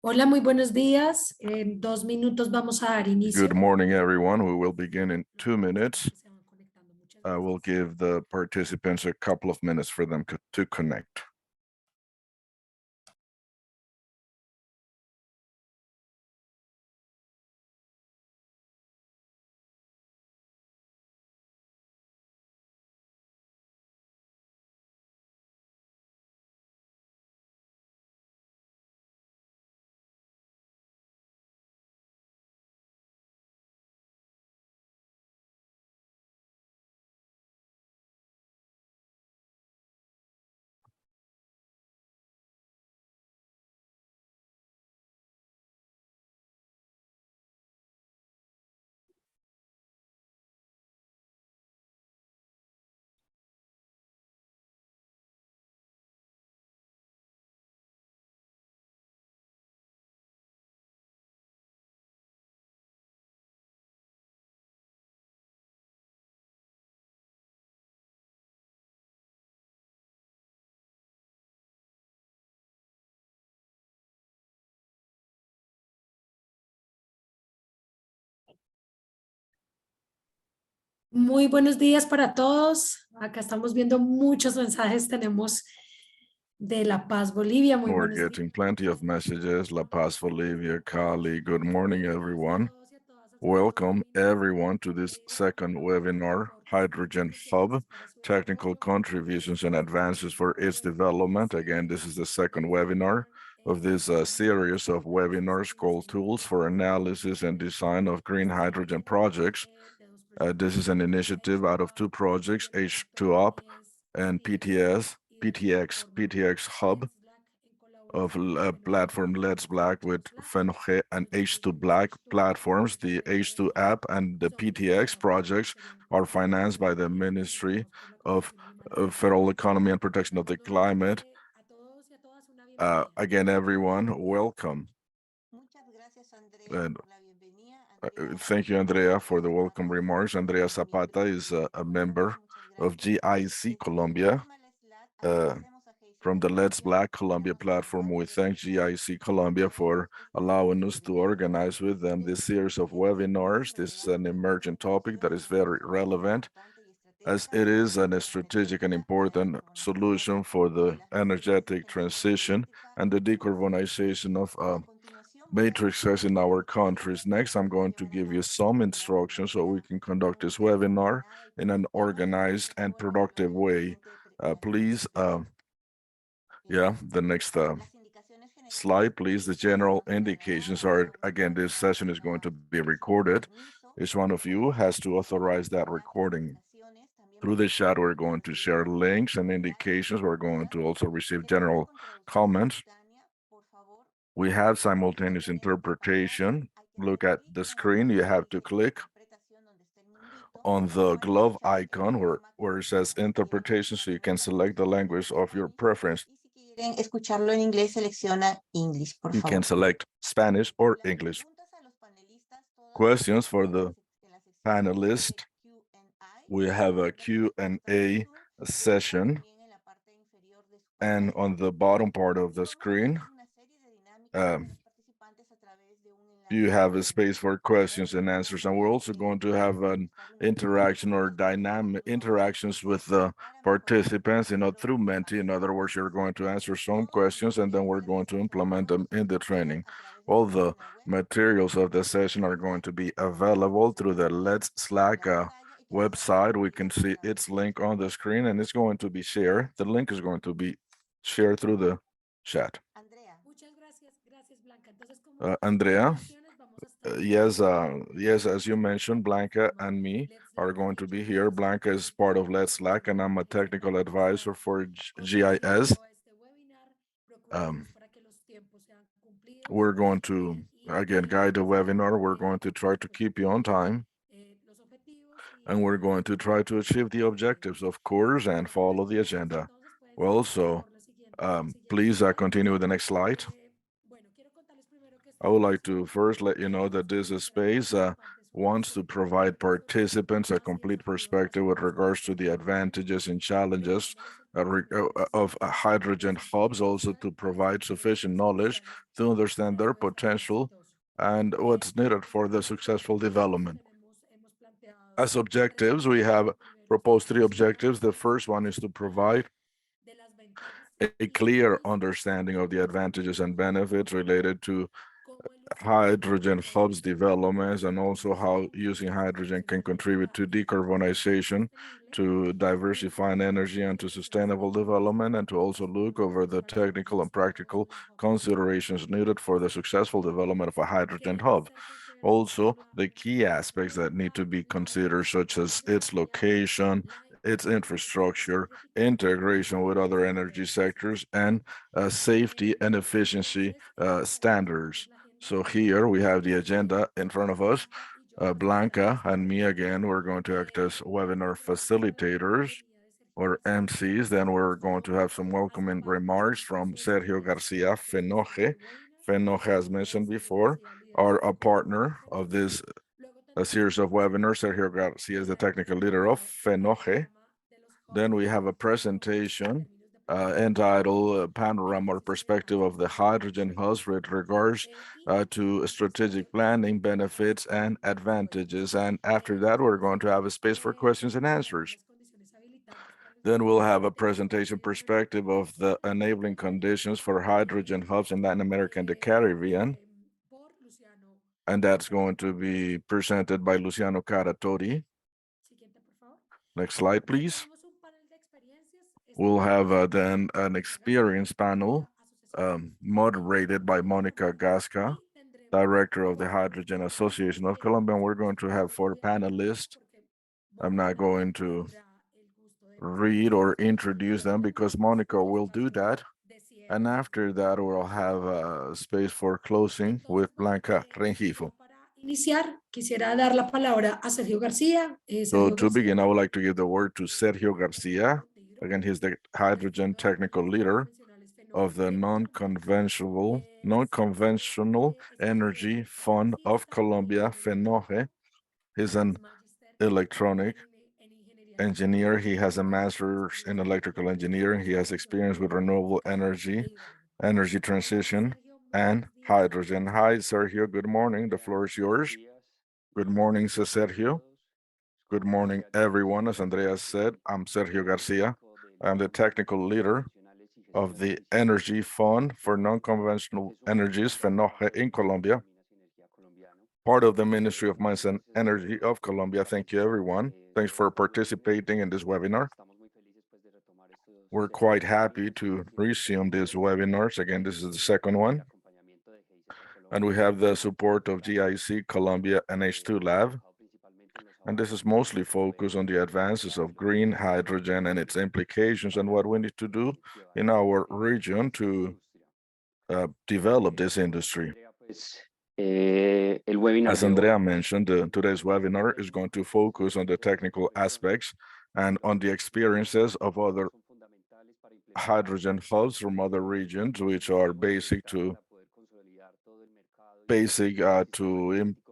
Hola, muy buenos días. En 2 minutos vamos a dar inicio. Good morning, everyone. We will begin in 2 minutes. I will give the participants a couple of minutes for them to connect. Muy buenos días para todos. Acá estamos viendo muchos mensajes. Tenemos de La Paz, Bolivia. Muy We're buenos getting plenty of messages. La Paz, Bolivia, Cali. Good morning, everyone. Welcome, everyone, to this second webinar, Hydrogen Hub, Technical Contributions and Advances for its Development. Again, this is the second webinar of this series of webinars called Tools for Analysis and Design of Green Hydrogen Projects. This is an initiative out of two projects, H2UP and PTX Hub of platform Let's Black with Fenoje and H2 Black platforms. The H2 app and the PTX projects are financed by the Ministry of Federal Economy and Protection of the Climate. Again, everyone, welcome. And thank you, Andrea, for the welcome remarks. Andrea Zapata is a member of GIC Colombia. From the Let's Black Colombia platform, we thank GIC Colombia for allowing us to organize with them this series of webinars. This is an emergent topic that is very relevant, as it is a strategic and important solution for the energetic transition and the decarbonization of matrices in our countries. Next, I'm going to give you some instructions so we can conduct this webinar in an organized and productive way. Please, the next slide, please. The general indications are, again, this session is going to be recorded. Each one of you has to authorize that recording. Through the chat, we're going to share links and indications. We're going to also receive general comments. We have simultaneous interpretation. Look at the screen. You have to click on the glove icon where it says interpretation, so you can select the language of your preference. Escucharlo en inglés, selecciona English, por favor. You can select Spanish or English. Questions for the panelists. We have a Q&A session, and on the bottom part of the screen, you have a space for questions and answers, and we're also going to have an interaction or dynamic interactions with the participants, through Menti. In other words, you're going to answer some questions and then we're going to implement them in the training. All the materials of the session are going to be available through the Let's Slack website. We can see its link on the screen, and it's going to be shared. The link is going to be shared through the chat. Andrea, yes, as you mentioned, Blanca and me are going to be here. Blanca is part of Let's Slack, and I'm a technical advisor for GIS. We're going to, again, guide the webinar. We're going to try to keep you on time, and we're going to try to achieve the objectives, of course, and follow the agenda. Well, so please continue with the next slide. I would like to first let you know that this space wants to provide participants a complete perspective with regards to the advantages and challenges of hydrogen hubs, also to provide sufficient knowledge to understand their potential and what's needed for the successful development. As objectives, we have proposed 3 objectives. The first one is to provide a clear understanding of the advantages and benefits related to hydrogen hubs developments, and also how using hydrogen can contribute to decarbonization, to diversifying energy and to sustainable development, and to also look over the technical and practical considerations needed for the successful development of a hydrogen hub. Also, the key aspects that need to be considered, such as its location, its infrastructure, integration with other energy sectors, and safety and efficiency standards. So here we have the agenda in front of us. Blanca and me again, we're going to act as webinar facilitators or MCs. Then we're going to have some welcoming remarks from Sergio Garcia Fenoje. Fenoje, as mentioned before, are a partner of this a series of webinars. Sergio Garcia is the technical leader of Fenoje. Then we have a presentation entitled Panorama or Perspective of the Hydrogen Hubs with regards to strategic planning, benefits, and advantages. And after that, we're going to have a space for questions and answers. Then we'll have a presentation perspective of the enabling conditions for hydrogen hubs in Latin America and the Caribbean. And that's going to be presented by Luciano Caratori. Next slide, please. We'll have then an experience panel moderated by Monica Gasca, Director of the Hydrogen Association of Colombia. And we're going to have 4 panelists. I'm not going to read or introduce them because Monica will do that. And after that, we'll have a space for closing with Blanca Rengifo. Quisiera dar la palabra a Sergio García. So to begin, I would like to give the word to Sergio Garcia. Again, he's the hydrogen technical leader of the non-conventional energy fund of Colombia, FENOGE. He's an electronic engineer. He has a master's in electrical engineering. He has experience with renewable energy transition, and hydrogen. Hi, Sergio. Good morning. The floor is yours. Good morning, Sergio. Good morning, everyone. As Andrea said, I'm Sergio Garcia. I'm the technical leader of the Energy Fund for Non-Conventional Energies, FENOGE, in Colombia, part of the Ministry of Mines and Energy of Colombia. Thank you, everyone. Thanks for participating in this webinar. We're quite happy to resume these webinars. Again, this is the second one. And we have the support of GIC Colombia and H2 Lab. And this is mostly focused on the advances of green hydrogen and its implications and what we need to do in our region to develop this industry. As Andrea mentioned, today's webinar is going to focus on the technical aspects and on the experiences of other hydrogen hubs from other regions, which are basic to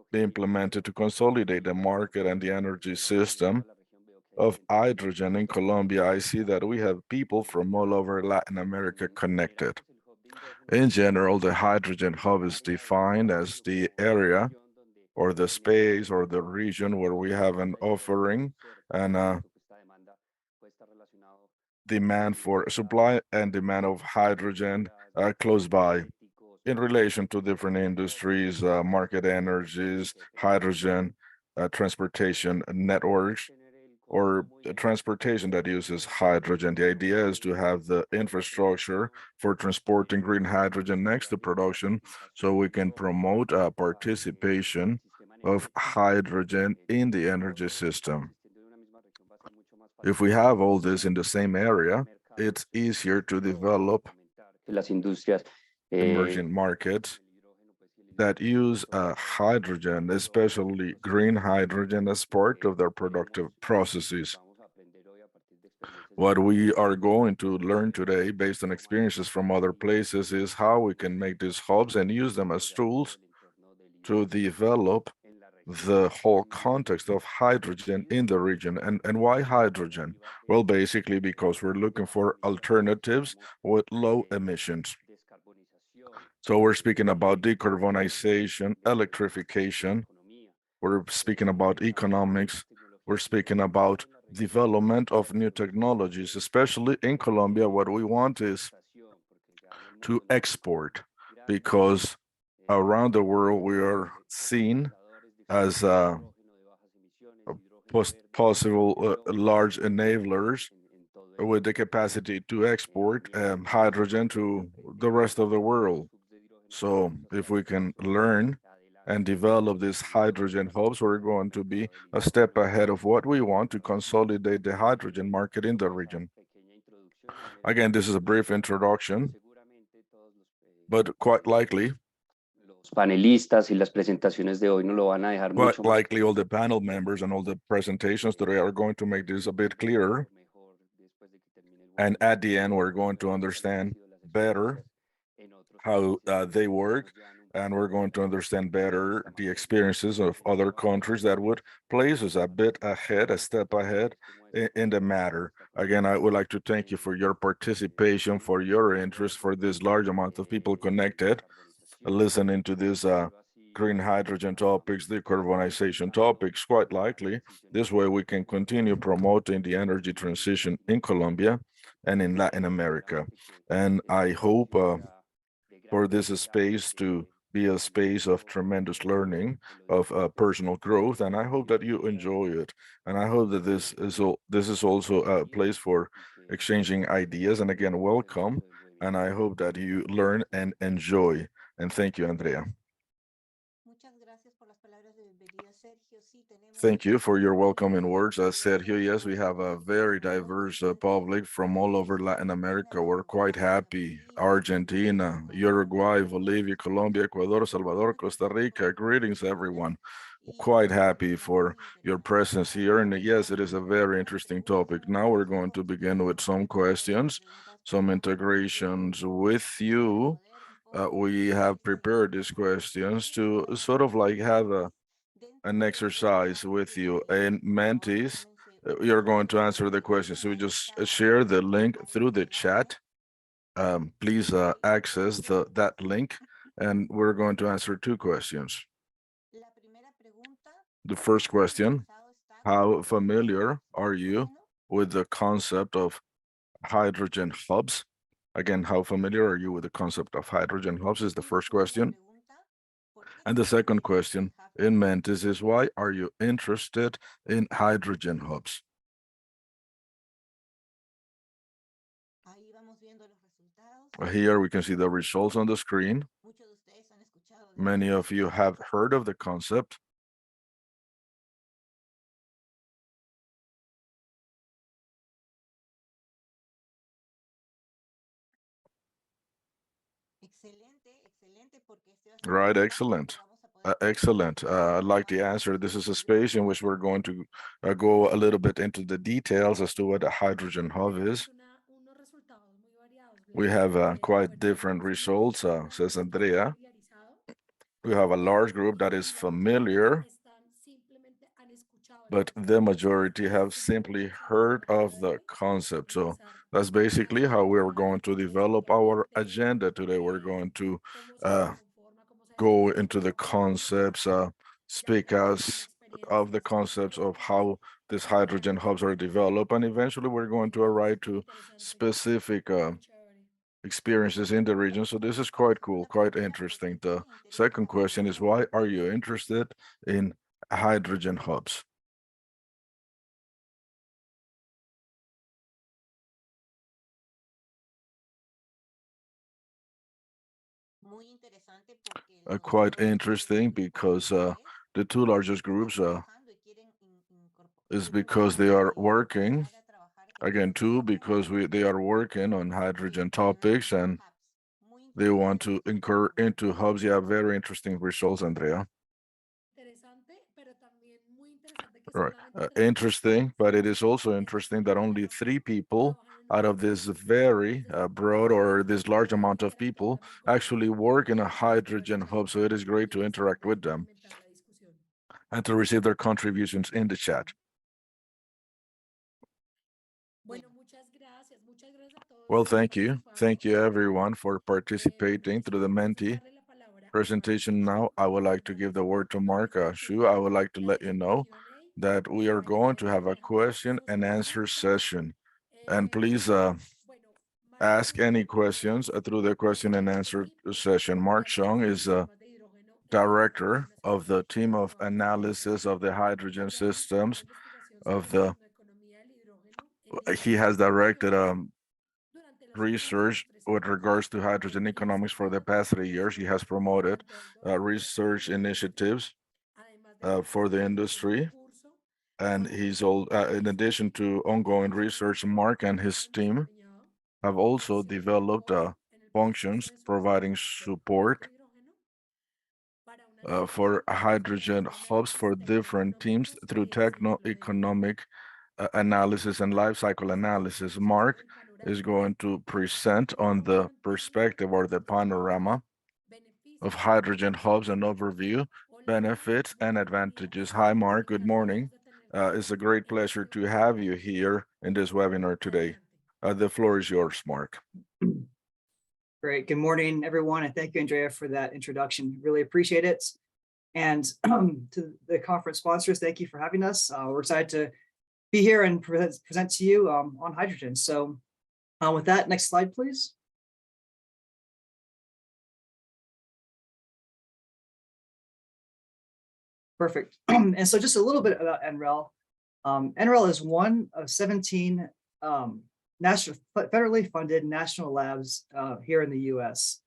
be implemented to consolidate the market and the energy system of hydrogen in Colombia. I see that we have people from all over Latin America connected. In general, the hydrogen hub is defined as the area or the space or the region where we have an offering and demand for supply and demand of hydrogen close by in relation to different industries, market energies, hydrogen, transportation networks, or transportation that uses hydrogen. The idea is to have the infrastructure for transporting green hydrogen next to production so we can promote participation of hydrogen in the energy system. If we have all this in the same area, it's easier to develop emerging markets that use hydrogen, especially green hydrogen, as part of their productive processes. What we are going to learn today, based on experiences from other places, is how we can make these hubs and use them as tools to develop the whole context of hydrogen in the region. And why hydrogen? Well, basically because we're looking for alternatives with low emissions. So we're speaking about decarbonization, electrification, we're speaking about economics, we're speaking about development of new technologies, especially in Colombia. What we want is to export, because around the world we are seen as possible large enablers with the capacity to export hydrogen to the rest of the world. So if we can learn and develop these hydrogen hubs, we're going to be a step ahead of what we want to consolidate the hydrogen market in the region. Again, this is a brief introduction, but quite likely panelistas y las presentaciones de hoy nos lo van a dejar Quite mucho más likely all the panel members and all the presentations today are going to make this a bit clearer. And at the end, we're going to understand better how they work, and we're going to understand better the experiences of other countries that would place us a bit ahead, a step ahead in the matter. Again, I would like to thank you for your participation, for your interest, for this large amount of people connected, listening to this green hydrogen topics, decarbonization topics. Quite likely, this way we can continue promoting the energy transition in Colombia and in Latin America. And I hope for this space to be a space of tremendous learning, of personal growth, and I hope that you enjoy it. And I hope that this is also a place for exchanging ideas. And again, welcome. And I hope that you learn and enjoy. And thank you, Andrea. Thank you for your welcoming words. As Sergio, yes, we have a very diverse public from all over Latin America. We're quite happy. Argentina, Uruguay, Bolivia, Colombia, Ecuador, Salvador, Costa Rica. Greetings, everyone. Quite happy for your presence here. And yes, it is a very interesting topic. Now we're going to begin with some questions, some integrations with you. We have prepared these questions to sort of like have an exercise with you. And Mantis, you're going to answer the questions. So we just share the link through the chat. Please access that link, and we're going to answer two questions. The first question, how familiar are you with the concept of hydrogen hubs? Again, how familiar are you with the concept of hydrogen hubs is the first question. And the second question in Mantis is, why are you interested in hydrogen hubs? Here we can see the results on the screen. Many of you have heard of the concept. Right, excellent. Excellent. I like the answer. This is a space in which we're going to go a little bit into the details as to what a hydrogen hub is. We have quite different results, says Andrea. We have a large group that is familiar, but the majority have simply heard of the concept. So that's basically how we're going to develop our agenda today. We're going to go into the concepts, speak as of the concepts of how these hydrogen hubs are developed, and eventually we're going to arrive to specific experiences in the region. So this is quite cool, quite interesting. The second question is, why are you interested in hydrogen hubs? Quite interesting because the two largest groups is because they are working, again, two, because they are working on hydrogen topics and they want to incur into hubs. Yeah, very interesting results, Andrea. Right, interesting, but it is also interesting that only 3 people out of this very broad or this large amount of people actually work in a hydrogen hub. So it is great to interact with them. and to receive their contributions in the chat. Well, thank you. Thank you, everyone, for participating through the Menti presentation. Now, I would like to give the word to Mark Xu. I would like to let you know that we are going to have a question and answer session. And please ask any questions through the question and answer session. Mark Chung is a director of the team of analysis of the hydrogen systems of the, he has directed research with regards to hydrogen economics for the past 3 years. He has promoted research initiatives for the industry. And he's all, in addition to ongoing research, Mark and his team have also developed functions providing support for hydrogen hubs for different teams through techno-economic analysis and life cycle analysis. Mark is going to present on the perspective or the panorama of hydrogen hubs and overview, benefits and advantages. Hi, Mark. Good morning. It's a great pleasure to have you here in this webinar today. The floor is yours, Mark. Great. Good morning, everyone. And thank you, Andrea, for that introduction. Really appreciate it. And to the conference sponsors, thank you for having us. We're excited to be here and present to you on hydrogen. So with that, next slide, please. Perfect. And so just a little bit about NREL. NREL is one of 17 federally funded national labs here in the US.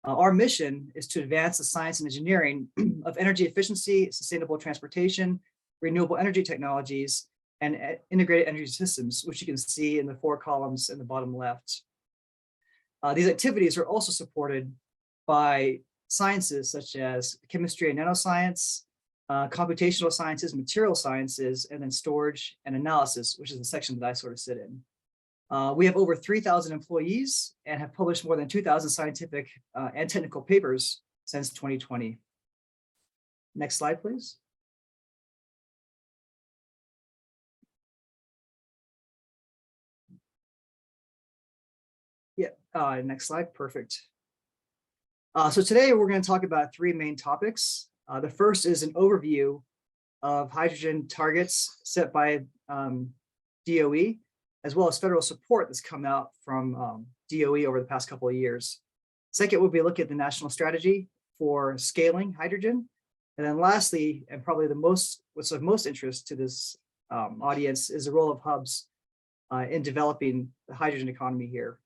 Our mission is to advance the science and engineering of energy efficiency, sustainable transportation, renewable energy technologies, and integrated energy systems, which you can see in the 4 columns in the bottom left. These activities are also supported by sciences such as chemistry and nanoscience, computational sciences, material sciences, and then storage and analysis, which is the section that I sort of sit in. We have over 3,000 employees and have published more than 2,000 scientific and technical papers since 2020. Next slide, please. Yeah, next slide, perfect. So today we're going to talk about 3 main topics. The first is an overview of hydrogen targets set by DOE, as well as federal support that's come out from DOE over the past couple of years. Second, we'll be looking at the national strategy for scaling hydrogen. And then lastly, and probably what's of most interest to this audience is the role of hubs in developing the hydrogen economy here.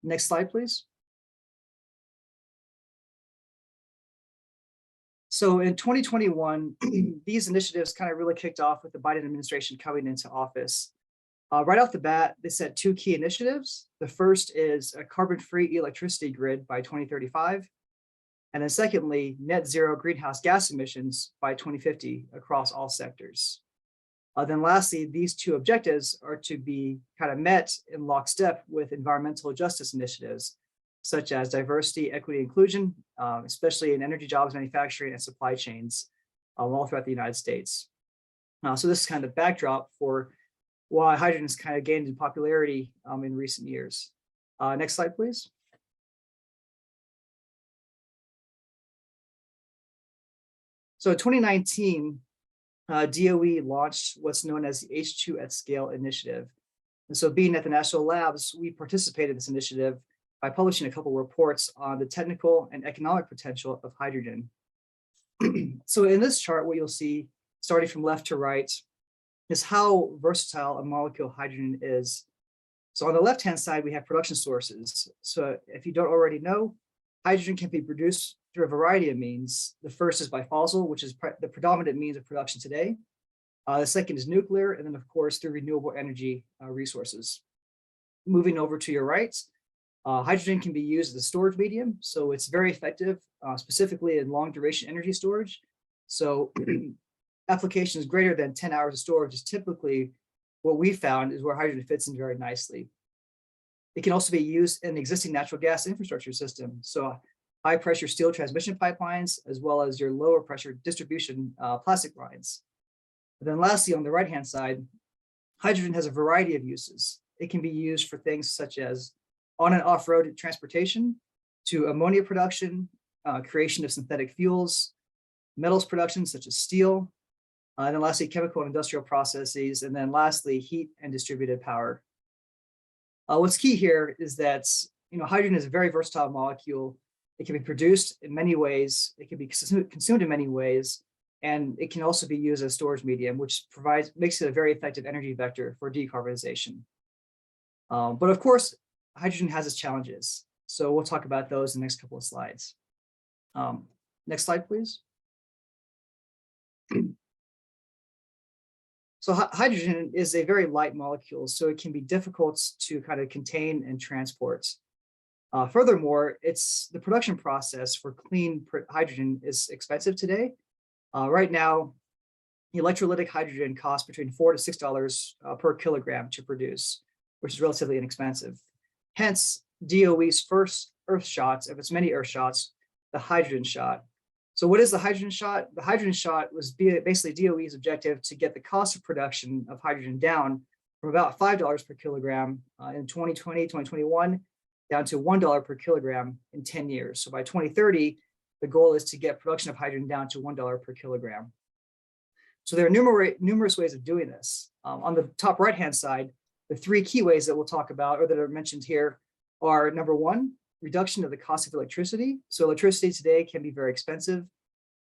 Next slide, please. So in 2021, these initiatives kind of really kicked off with the Biden administration coming into office. Right off the bat, they set 2 key initiatives. The first is a carbon-free electricity grid by 2035. And then secondly, net zero greenhouse gas emissions by 2050 across all sectors. Then lastly, these 2 objectives are to be kind of met in lockstep with environmental justice initiatives, such as diversity, equity, inclusion, especially in energy jobs, manufacturing, and supply chains all throughout the United States. So this is kind of the backdrop for why hydrogen has kind of gained in popularity in recent years. Next slide, please. So in 2019, DOE launched what's known as the H2 at Scale initiative. And so being at the national labs, we participated in this initiative by publishing a couple of reports on the technical and economic potential of hydrogen. So in this chart, what you'll see, starting from left to right, is how versatile a molecule hydrogen is. So on the left-hand side, we have production sources. So if you don't already know, hydrogen can be produced through a variety of means. The first is by fossil, which is the predominant means of production today. The second is nuclear, and then of course, through renewable energy resources. Moving over to your right, hydrogen can be used as a storage medium. So it's very effective, specifically in long duration energy storage. So applications greater than 10 hours of storage is typically what we found is where hydrogen fits in very nicely. It can also be used in the existing natural gas infrastructure system. So high pressure steel transmission pipelines, as well as your lower pressure distribution plastic lines. And then lastly, on the right-hand side, hydrogen has a variety of uses. It can be used for things such as on and off-road transportation, to ammonia production, creation of synthetic fuels, metals production such as steel, and then lastly, chemical and industrial processes, and then lastly, heat and distributed power. What's key here is that hydrogen is a very versatile molecule. It can be produced in many ways. It can be consumed in many ways, and it can also be used as storage medium, which makes it a very effective energy vector for decarbonization. But of course, hydrogen has its challenges. So we'll talk about those in the next couple of slides. Next slide, please. So hydrogen is a very light molecule, so it can be difficult to kind of contain and transport. Furthermore, the production process for clean hydrogen is expensive today. Right now, electrolytic hydrogen costs between $4 to $6 per kilogram to produce, which is relatively inexpensive. Hence, DOE's first Earth shots, of its many Earth shots, the hydrogen shot. So what is the hydrogen shot? The hydrogen shot was basically DOE's objective to get the cost of production of hydrogen down from about $5 per kilogram in 2020, 2021, down to $1 per kilogram in 10 years. So by 2030, the goal is to get production of hydrogen down to $1 per kilogram. So there are numerous ways of doing this. On the top right-hand side, the three key ways that we'll talk about or that are mentioned here are number one, reduction of the cost of electricity. So electricity today can be very expensive.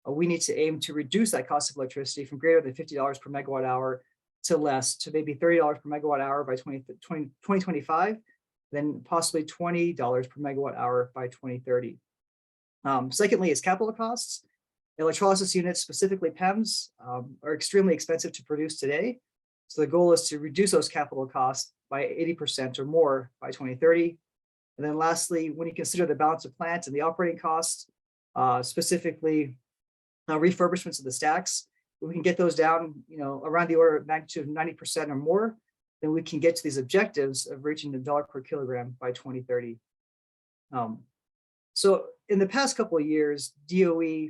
We need to aim to reduce that cost of electricity from greater than $50 per megawatt hour to less, to maybe $30 per megawatt hour by 2025, then possibly $20 per megawatt hour by 2030. Secondly is capital costs. Electrolysis units, specifically PEMs, are extremely expensive to produce today. So the goal is to reduce those capital costs by 80% or more by 2030. And then lastly, when you consider the balance of plant and the operating costs, specifically refurbishments of the stacks, if we can get those down, around the order of magnitude of 90% or more, then we can get to these objectives of reaching $1 per kilogram by 2030. So in the past couple of years, DOE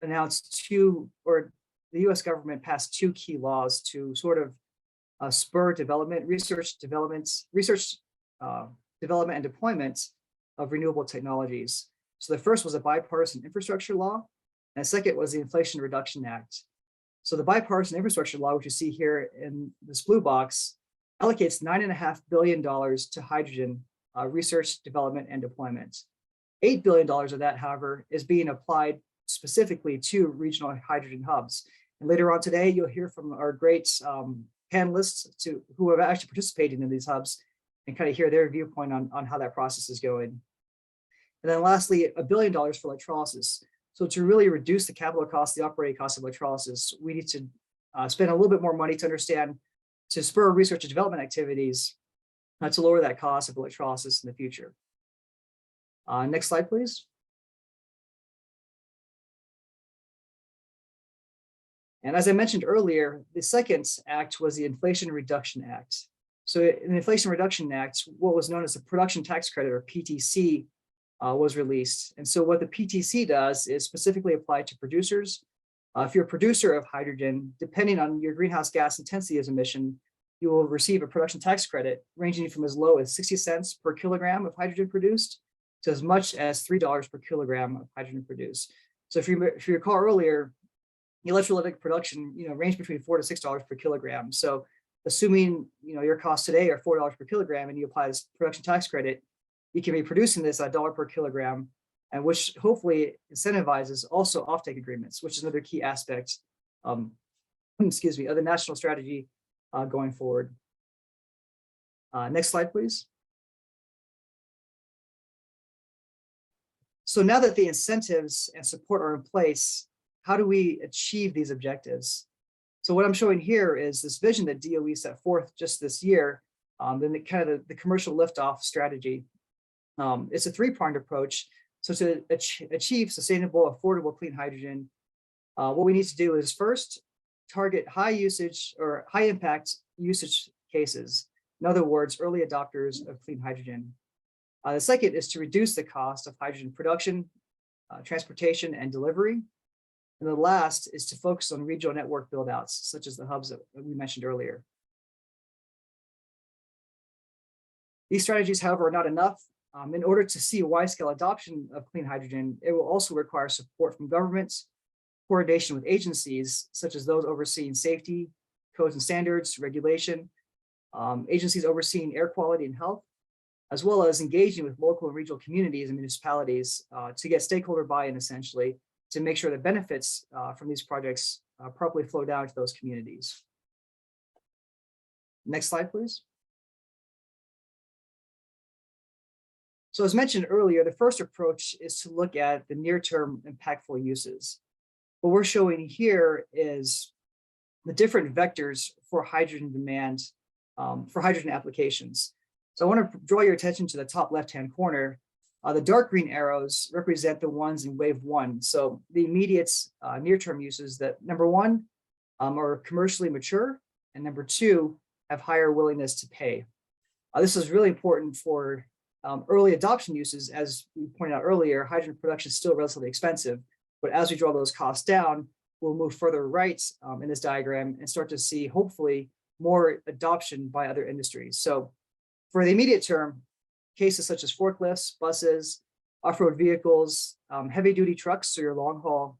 announced the US government passed two key laws to sort of spur research, development, and deployment of renewable technologies. So the first was a bipartisan infrastructure law, and the second was the Inflation Reduction Act. So the bipartisan infrastructure law, which you see here in this blue box, allocates $9.5 billion to hydrogen research, development, and deployment. $8 billion of that, however, is being applied specifically to regional hydrogen hubs. And later on today, you'll hear from our great panelists who have actually participated in these hubs and kind of hear their viewpoint on how that process is going. And then lastly, $1 billion for electrolysis. So to really reduce the capital cost, the operating cost of electrolysis, we need to spend a little bit more money to spur research and development activities to lower that cost of electrolysis in the future. Next slide, please. And as I mentioned earlier, the second act was the Inflation Reduction Act. So in the Inflation Reduction Act, what was known as the Production Tax Credit, or PTC, was released. And so what the PTC does is specifically apply to producers. If you're a producer of hydrogen, depending on your greenhouse gas intensity as emission, you will receive a production tax credit ranging from as low as 60 cents per kilogram of hydrogen produced to as much as $3 per kilogram of hydrogen produced. So if you recall earlier, electrolytic production, range between $4 to $6 per kilogram. So assuming your costs today are $4 per kilogram and you apply this production tax credit, you can be producing this at $1 per kilogram, and which hopefully incentivizes also offtake agreements, which is another key aspect, of the national strategy going forward. Next slide, please. So now that the incentives and support are in place, how do we achieve these objectives? So what I'm showing here is this vision that DOE set forth just this year, then the commercial liftoff strategy. It's a three-pronged approach. So to achieve sustainable, affordable, clean hydrogen, what we need to do is first target high usage or high impact usage cases. In other words, early adopters of clean hydrogen. The second is to reduce the cost of hydrogen production, transportation, and delivery. And the last is to focus on regional network buildouts, such as the hubs that we mentioned earlier. These strategies, however, are not enough. In order to see wide-scale adoption of clean hydrogen, it will also require support from governments, coordination with agencies, such as those overseeing safety, codes and standards, regulation, agencies overseeing air quality and health, as well as engaging with local and regional communities and municipalities to get stakeholder buy-in, essentially, to make sure the benefits from these projects properly flow down to those communities. Next slide, please. So as mentioned earlier, the first approach is to look at the near-term impactful uses. What we're showing here is the different vectors for hydrogen demand, for hydrogen applications. So I want to draw your attention to the top left-hand corner. The dark green arrows represent the ones in wave one. So the immediate near-term uses that, number one, are commercially mature, and number two, have higher willingness to pay. This is really important for early adoption uses. As we pointed out earlier, hydrogen production is still relatively expensive, but as we draw those costs down, we'll move further right in this diagram and start to see, hopefully, more adoption by other industries. So for the immediate term, cases such as forklifts, buses, off-road vehicles, heavy-duty trucks, so your long-haul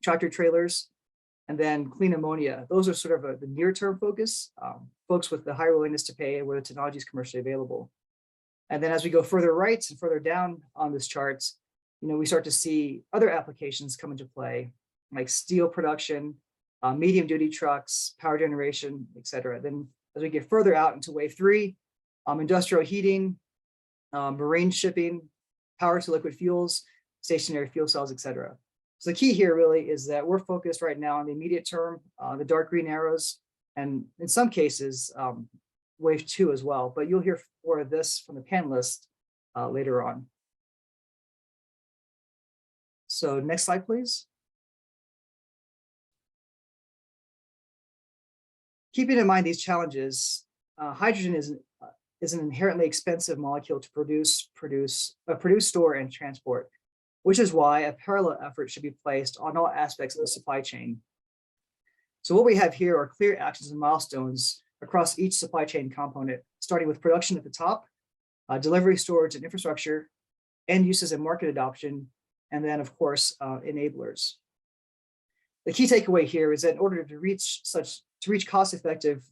tractor trailers, and then clean ammonia. Those are sort of the near-term focus, folks with the higher willingness to pay where the technology is commercially available. And then as we go further right and further down on this chart, we start to see other applications come into play, like steel production, medium-duty trucks, power generation, et cetera. Then as we get further out into wave three, industrial heating, marine shipping, power to liquid fuels, stationary fuel cells, et cetera. So the key here really is that we're focused right now on the immediate term, the dark green arrows, and in some cases, wave two as well, but you'll hear more of this from the panelists later on. So next slide, please. Keeping in mind these challenges, hydrogen is an inherently expensive molecule to produce, store, and transport, which is why a parallel effort should be placed on all aspects of the supply chain. So what we have here are clear actions and milestones across each supply chain component, starting with production at the top, delivery, storage, and infrastructure, end uses and market adoption, and then, of course, enablers. The key takeaway here is that in order to reach cost-effective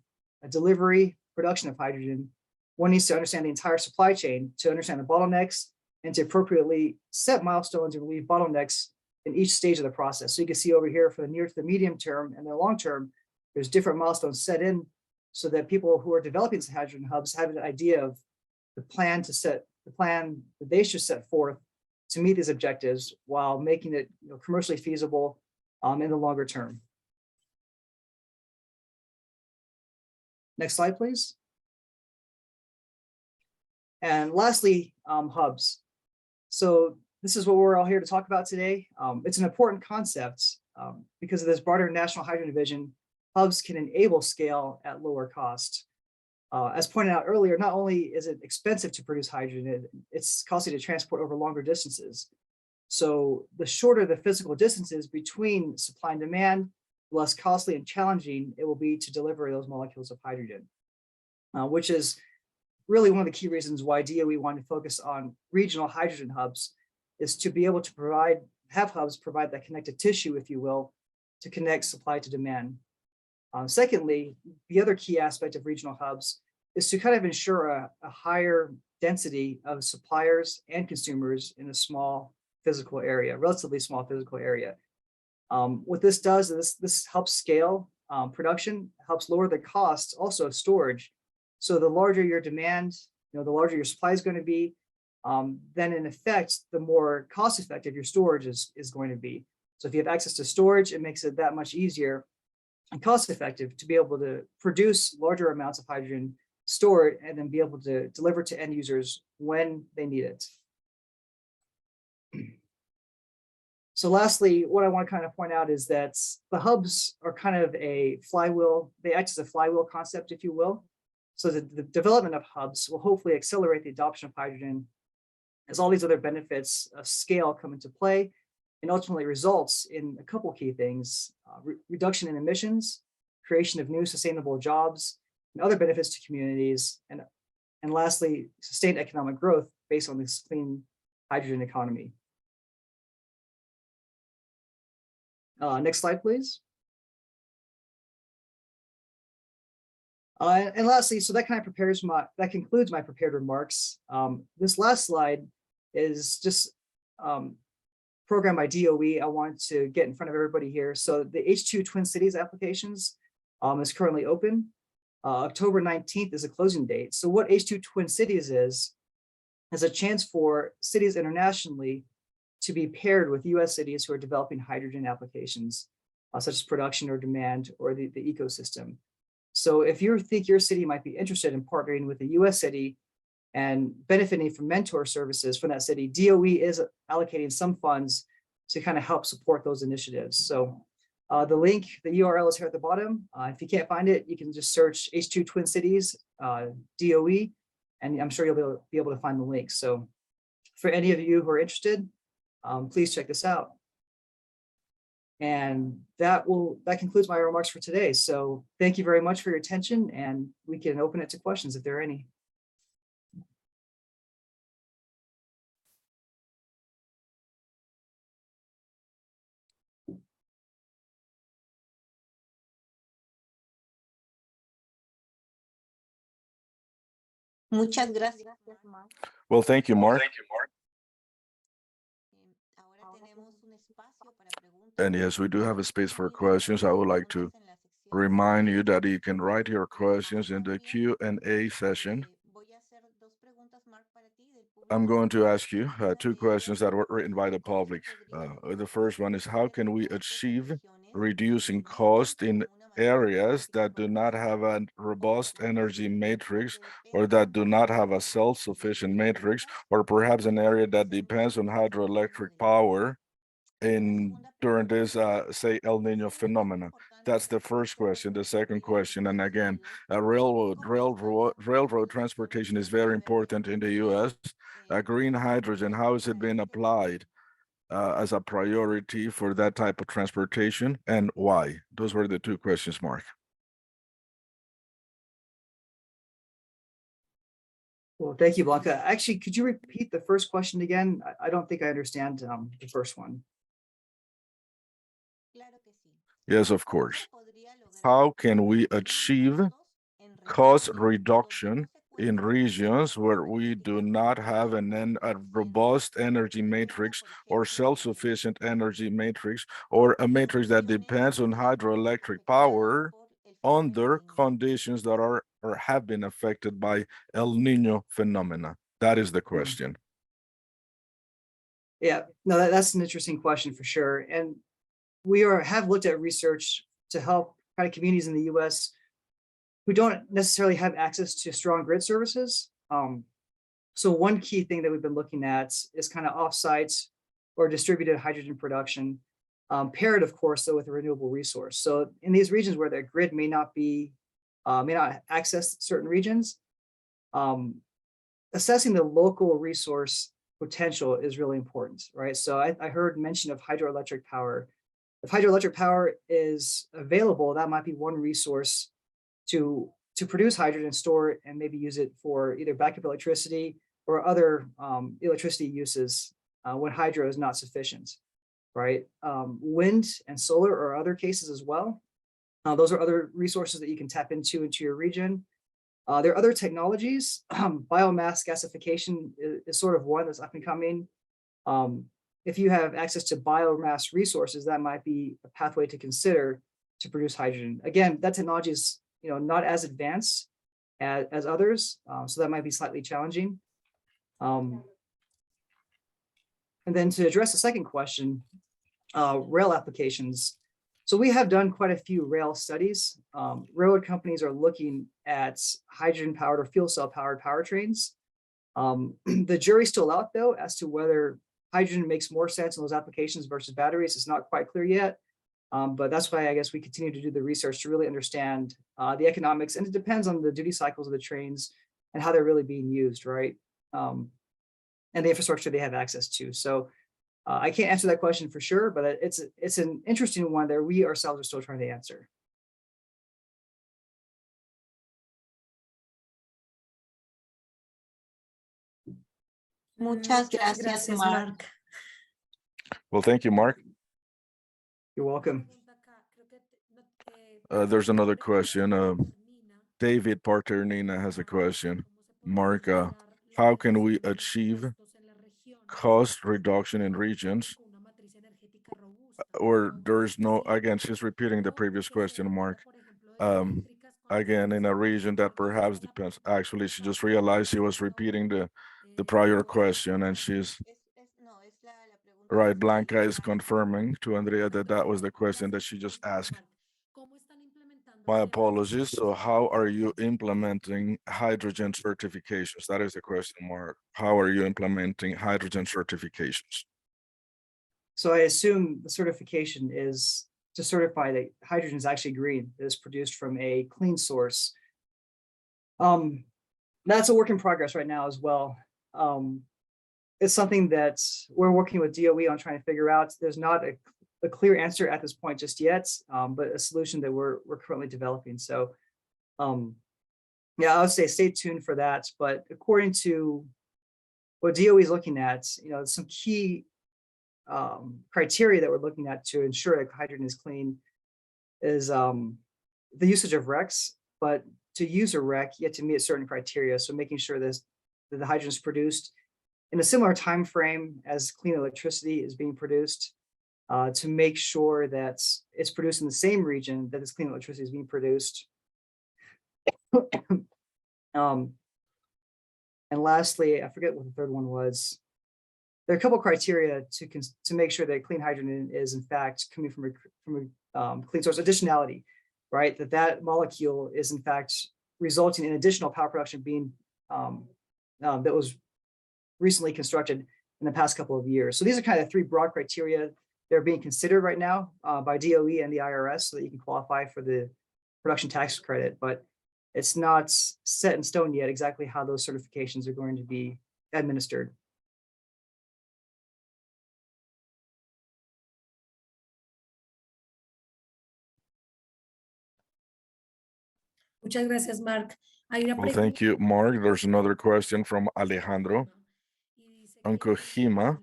delivery, production of hydrogen, one needs to understand the entire supply chain, to understand the bottlenecks, and to appropriately set milestones and relieve bottlenecks in each stage of the process. So you can see over here for the near to the medium term and the long term, there's different milestones set in so that people who are developing these hydrogen hubs have an idea of the plan that they should set forth to meet these objectives while making it commercially feasible in the longer term. Next slide, please. And lastly, hubs. So this is what we're all here to talk about today. It's an important concept because of this broader National Hydrogen Vision. Hubs can enable scale at lower cost. As pointed out earlier, not only is it expensive to produce hydrogen, it's costly to transport over longer distances. So the shorter the physical distances between supply and demand, the less costly and challenging it will be to deliver those molecules of hydrogen, which is really one of the key reasons why DOE wanted to focus on regional hydrogen hubs, is to be able to have hubs provide that connective tissue, if you will, to connect supply to demand. Secondly, the other key aspect of regional hubs is to kind of ensure a higher density of suppliers and consumers in a small physical area, relatively small physical area. What this does is this helps scale production, helps lower the cost also of storage. So the larger your demand, the larger your supply is going to be, then in effect, the more cost effective your storage is going to be. So if you have access to storage, it makes it that much easier and cost effective to be able to produce larger amounts of hydrogen, store it, and then be able to deliver to end users when they need it. So lastly, what I want to kind of point out is that the hubs are kind of a flywheel. They act as a flywheel concept, if you will. So the development of hubs will hopefully accelerate the adoption of hydrogen as all these other benefits of scale come into play, and ultimately results in a couple key things: reduction in emissions, creation of new sustainable jobs, and other benefits to communities, and lastly, sustained economic growth based on this clean hydrogen economy. Next slide, please. And lastly, so that concludes my prepared remarks. This last slide is just programmed by DOE. I want to get in front of everybody here. So the H2 Twin Cities applications is currently open. October 19th is a closing date. So what H2 Twin Cities is a chance for cities internationally to be paired with US cities who are developing hydrogen applications, such as production or demand or the ecosystem. So if you think your city might be interested in partnering with a US city and benefiting from mentor services from that city, DOE is allocating some funds to kind of help support those initiatives. So the link, the URL is here at the bottom. If you can't find it, you can just search H2 Twin Cities, DOE, and I'm sure you'll be able to find the link. So for any of you who are interested, please check this out. And that concludes my remarks for today. So thank you very much for your attention, and we can open it to questions if there are any. Muchas gracias, Mark. Well, thank you, Mark. And yes, we do have a space for questions. I would like to remind you that you can write your questions in the Q&A session. I'm going to ask you two questions that were written by the public. The first one is, how can we achieve reducing cost in areas that do not have a robust energy matrix, or that do not have a self-sufficient matrix, or perhaps an area that depends on hydroelectric power during this, say, El Nino phenomena? That's the first question. The second question, and again, railroad transportation is very important in the U.S. Green hydrogen, how is it being applied as a priority for that type of transportation, and why? Those were the two questions, Mark. Well, thank you, Blanca. Actually, could you repeat the first question again? I don't think I understand the first one. Yes, of course. How can we achieve cost reduction in regions where we do not have a robust energy matrix or self-sufficient energy matrix, or a matrix that depends on hydroelectric power under conditions that are or have been affected by El Nino phenomena? That is the question. Yeah, no, that's an interesting question for sure. And we have looked at research to help kind of communities in the US who don't necessarily have access to strong grid services. So one key thing that we've been looking at is kind of offsite or distributed hydrogen production, paired, of course, though, with a renewable resource. So in these regions where the grid may not access certain regions, assessing the local resource potential is really important, right? So I heard mention of hydroelectric power. If hydroelectric power is available, that might be one resource to produce hydrogen, store it, and maybe use it for either backup electricity or other electricity uses when hydro is not sufficient, right? Wind and solar are other cases as well. Those are other resources that you can tap into your region. There are other technologies. Biomass gasification is sort of one that's up and coming. If you have access to biomass resources, that might be a pathway to consider to produce hydrogen. Again, that technology is not as advanced as others, so that might be slightly challenging. And then to address the second question, rail applications. So we have done quite a few rail studies. Railroad companies are looking at hydrogen-powered or fuel cell-powered powertrains. The jury's still out, though, as to whether hydrogen makes more sense in those applications versus batteries. It's not quite clear yet. But that's why I guess we continue to do the research to really understand the economics, and it depends on the duty cycles of the trains and how they're really being used, right? And the infrastructure they have access to. So I can't answer that question for sure, but it's an interesting one that we ourselves are still trying to answer. Muchas gracias, Mark. Well, thank you, Mark. You're welcome. There's another question. David Parternina has a question. Mark, how can we achieve cost reduction in regions or there's no, again, she's repeating the previous question, Mark. Again, in a region that perhaps depends, actually, she just realized she was repeating the prior question and she's, right, Blanca is confirming to Andrea that that was the question that she just asked. My apologies. So how are you implementing hydrogen certifications? That is the question, Mark. How are you implementing hydrogen certifications? So I assume the certification is to certify that hydrogen is actually green, that is produced from a clean source. That's a work in progress right now as well. It's something that we're working with DOE on trying to figure out. There's not a clear answer at this point just yet, but a solution that we're currently developing. So yeah, I would say stay tuned for that. But according to what DOE is looking at, some key criteria that we're looking at to ensure that hydrogen is clean is the usage of RECs. But to use a REC, you have to meet certain criteria. So making sure that the hydrogen is produced in a similar time frame as clean electricity is being produced, to make sure that it's produced in the same region that this clean electricity is being produced. And lastly, I forget what the third one was. There are a couple of criteria to make sure that clean hydrogen is in fact coming from a clean source. Additionality, right? That molecule is in fact resulting in additional power production being that was recently constructed in the past couple of years. So these are kind of three broad criteria that are being considered right now by DOE and the IRS, so that you can qualify for the production tax credit. But it's not set in stone yet exactly how those certifications are going to be administered. Muchas gracias, Mark. Well, thank you, Mark. There's another question from Alejandro Ancojima,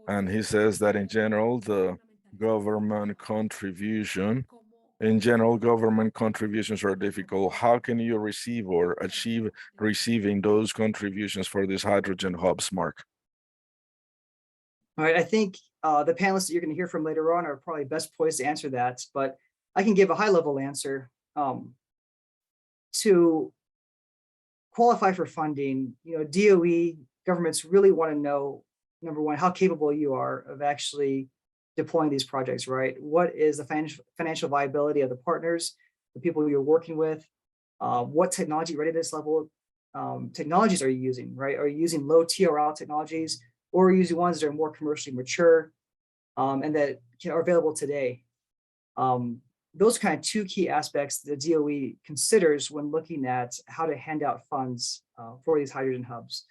and he says that in general, government contributions are difficult. How can you receive or achieve receiving those contributions for these hydrogen hubs, Mark? All right, I think the panelists that you're going to hear from later on are probably best poised to answer that, but I can give a high-level answer. To qualify for funding, DOE governments really want to know, number one, how capable you are of actually deploying these projects, right? What is the financial viability of the partners, the people you're working with? What technology readiness level technologies are you using, right? Are you using low TRL technologies, or are you using ones that are more commercially mature and that are available today? Those are kind of two key aspects the DOE considers when looking at how to hand out funds for these hydrogen hubs.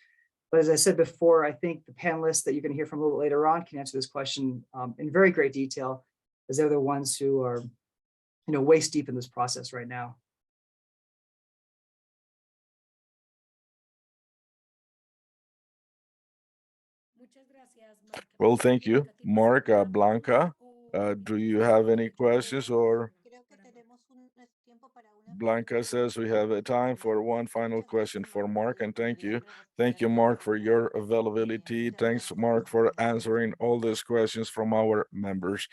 But as I said before, I think the panelists that you're going to hear from a little later on can answer this question in very great detail, as they're the ones who are, waist deep in this process right now. Well, thank you, Mark. Blanca, do you have any questions? Or Blanca says we have a time for one final question for Mark, and thank you. Thank you, Mark, for your availability. Thanks, Mark, for answering all these questions from our members.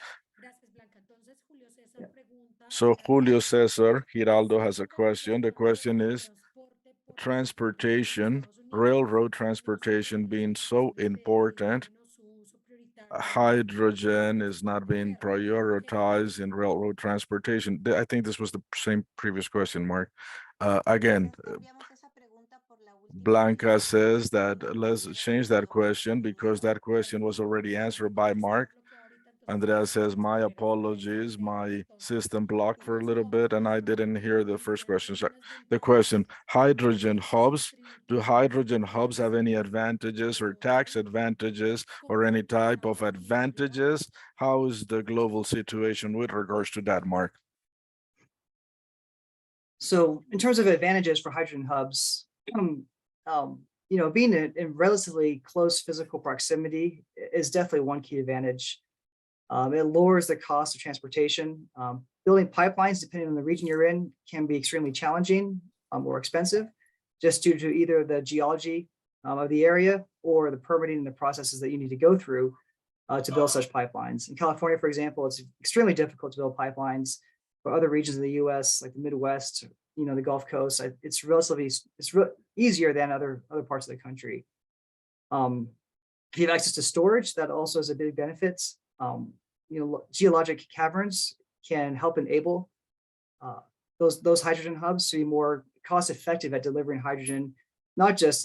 So Julio Cesar Giraldo has a question. The question is, transportation, railroad transportation being so important, hydrogen is not being prioritized in railroad transportation. I think this was the same previous question, Mark. Again, Blanca says that let's change that question because that question was already answered by Mark. Andrea says, my apologies, my system blocked for a little bit and I didn't hear the first question. So the question, hydrogen hubs, do hydrogen hubs have any advantages or tax advantages or any type of advantages? How is the global situation with regards to that, Mark? So in terms of advantages for hydrogen hubs, being in relatively close physical proximity is definitely one key advantage. It lowers the cost of transportation. Building pipelines, depending on the region you're in, can be extremely challenging or expensive, just due to either the geology of the area or the permitting and the processes that you need to go through to build such pipelines. In California, for example, it's extremely difficult to build pipelines. For other regions of the U.S., like the Midwest, the Gulf Coast, it's easier than other parts of the country. If you have access to storage, that also is a big benefit. Geologic caverns can help enable those hydrogen hubs to be more cost effective at delivering hydrogen, not just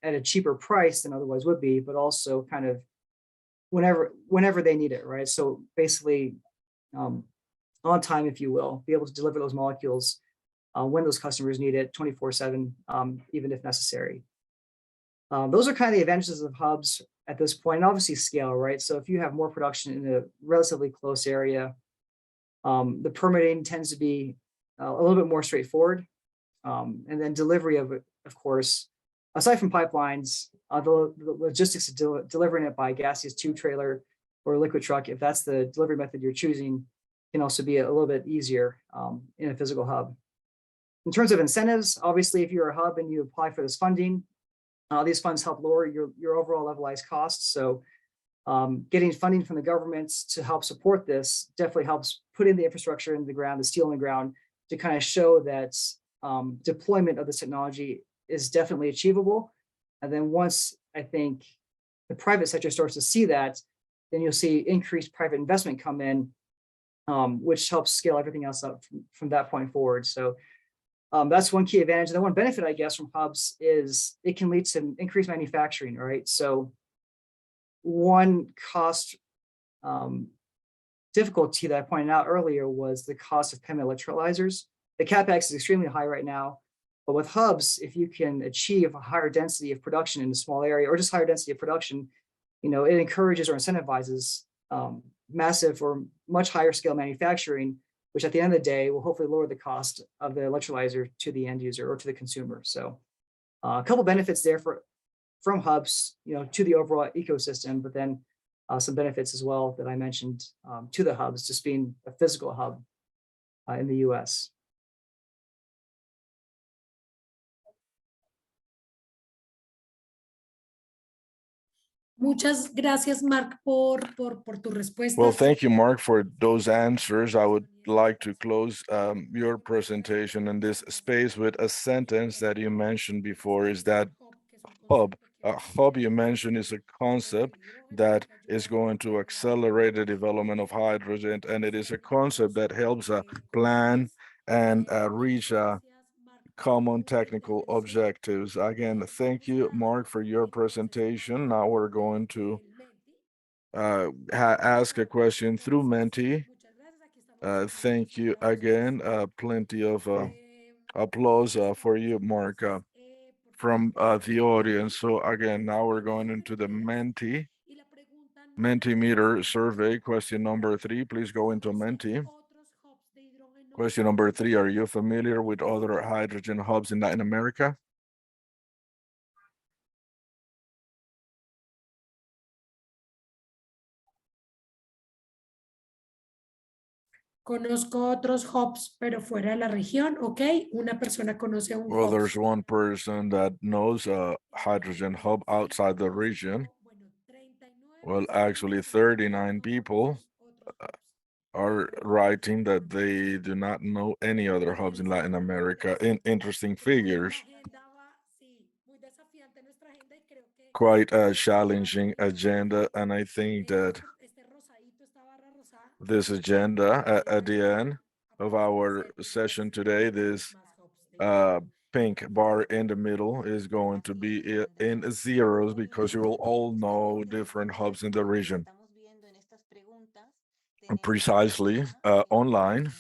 at a cheaper price than otherwise would be, but also kind of whenever they need it, right? So basically, on time, if you will, be able to deliver those molecules when those customers need it 24/7, even if necessary. Those are kind of the advantages of hubs at this point, and obviously scale, right? So if you have more production in a relatively close area, the permitting tends to be a little bit more straightforward. And then delivery of it, of course, aside from pipelines, the logistics of delivering it by gaseous tube trailer or liquid truck, if that's the delivery method you're choosing, can also be a little bit easier in a physical hub. In terms of incentives, obviously, if you're a hub and you apply for this funding, these funds help lower your overall levelized costs. So getting funding from the governments to help support this definitely helps putting the infrastructure in the ground, the steel in the ground, to kind of show that deployment of this technology is definitely achievable. And then once I think the private sector starts to see that, then you'll see increased private investment come in, which helps scale everything else up from that point forward. So that's one key advantage. And the one benefit, I guess, from hubs is it can lead to increased manufacturing, right? So one cost difficulty that I pointed out earlier was the cost of PEM electrolyzers. The CapEx is extremely high right now, but with hubs, if you can achieve a higher density of production in a small area or just higher density of production, it encourages or incentivizes massive or much higher scale manufacturing, which at the end of the day will hopefully lower the cost of the electrolyzer to the end user or to the consumer. So a couple benefits there from hubs, to the overall ecosystem, but then some benefits as well that I mentioned to the hubs, just being a physical hub in the US. Muchas gracias, Mark, por tu respuesta. Well, thank you, Mark, for those answers. I would like to close your presentation in this space with a sentence that you mentioned before, is that hub. A hub you mentioned is a concept that is going to accelerate the development of hydrogen, and it is a concept that helps plan and reach common technical objectives. Again, thank you, Mark, for your presentation. Now we're going to ask a question through Menti. Thank you again. Plenty of applause for you, Mark, from the audience. So again, now we're going into the Mentimeter survey. Question number 3, please go into Menti. Question number 3, are you familiar with other hydrogen hubs in Latin America? Conozco otros hubs, pero fuera de la región, ok. Una persona conoce un Well, hub. there's one person that knows a hydrogen hub outside the region. Well, actually 39 people are writing that they do not know any other hubs in Latin America. Interesting figures. Quite a challenging agenda, and I think that this agenda at the end of our session today, this pink bar in the middle is going to be in zeros, because you will all know different hubs in the region. precisely online.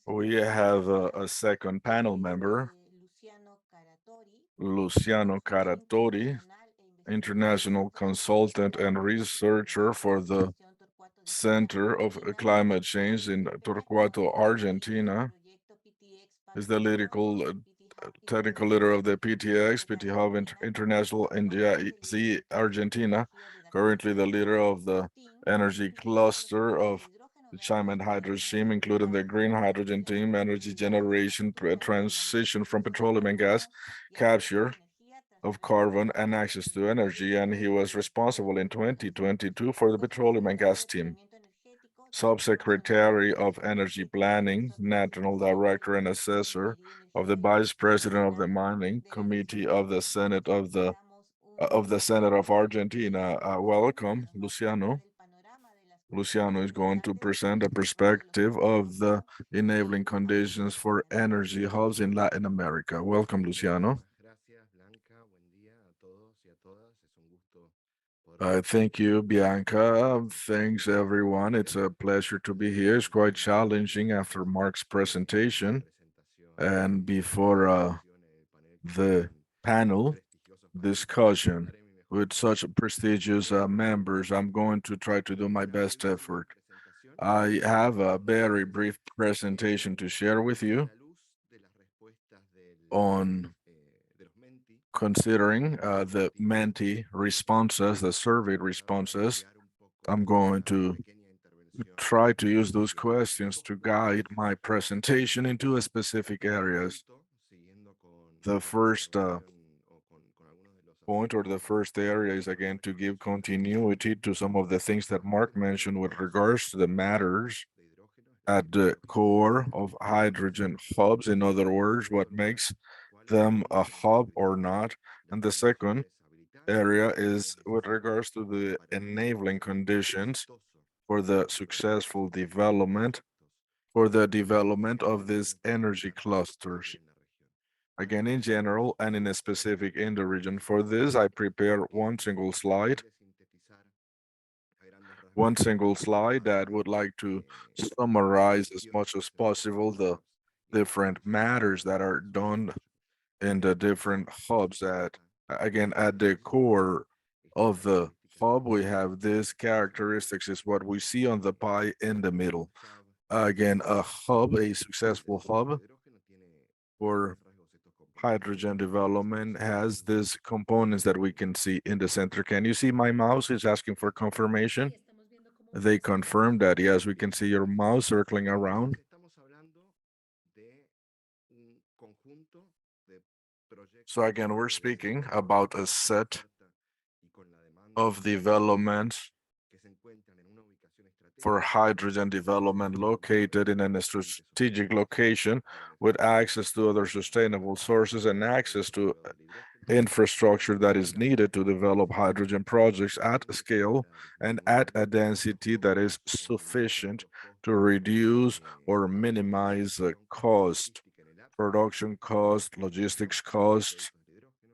We have a second panel member, Luciano Caratori, international consultant and researcher for the Center of Climate Change in Torcuato, Argentina. Is the technical leader of the PTX, PT Hub International in GIZ, Argentina. Currently the leader of the energy cluster of the Chime and Hydrosteam, including the green hydrogen team, energy generation, transition from petroleum and gas, capture of carbon and access to energy, and he was responsible in 2022 for the petroleum and gas team. Subsecretary of Energy Planning, National Director and Assessor of the Vice President of the Mining Committee of the Senate of Argentina. Welcome, Luciano. Luciano is going to present a perspective of the enabling conditions for energy hubs in Latin America. Welcome, Luciano. Thank you, Bianca. Thanks, everyone. It's a pleasure to be here. It's quite challenging after Mark's presentation and before the panel discussion with such prestigious members. I'm going to try to do my best effort. I have a very brief presentation to share with you on considering the Menti responses, the surveyed responses. I'm going to try to use those questions to guide my presentation into specific areas. The first point or the first area is again to give continuity to some of the things that Mark mentioned with regards to the matters at the core of hydrogen hubs. In other words, what makes them a hub or not. And the second area is with regards to the enabling conditions for the successful development, of these energy clusters. Again, in general and in a specific in the region. For this, I prepare one single slide that would like to summarize as much as possible the different matters that are done in the different hubs. That again, at the core of the hub, we have this characteristics is what we see on the pie in the middle. Again, a successful hub for hydrogen development has these components that we can see in the center. Can you see my mouse? It's asking for confirmation. They confirm that, yes, we can see your mouse circling around. So again, we're speaking about a set of developments for hydrogen development located in a strategic location with access to other sustainable sources and access to infrastructure that is needed to develop hydrogen projects at scale and at a density that is sufficient to reduce or minimize the cost, production cost, logistics cost,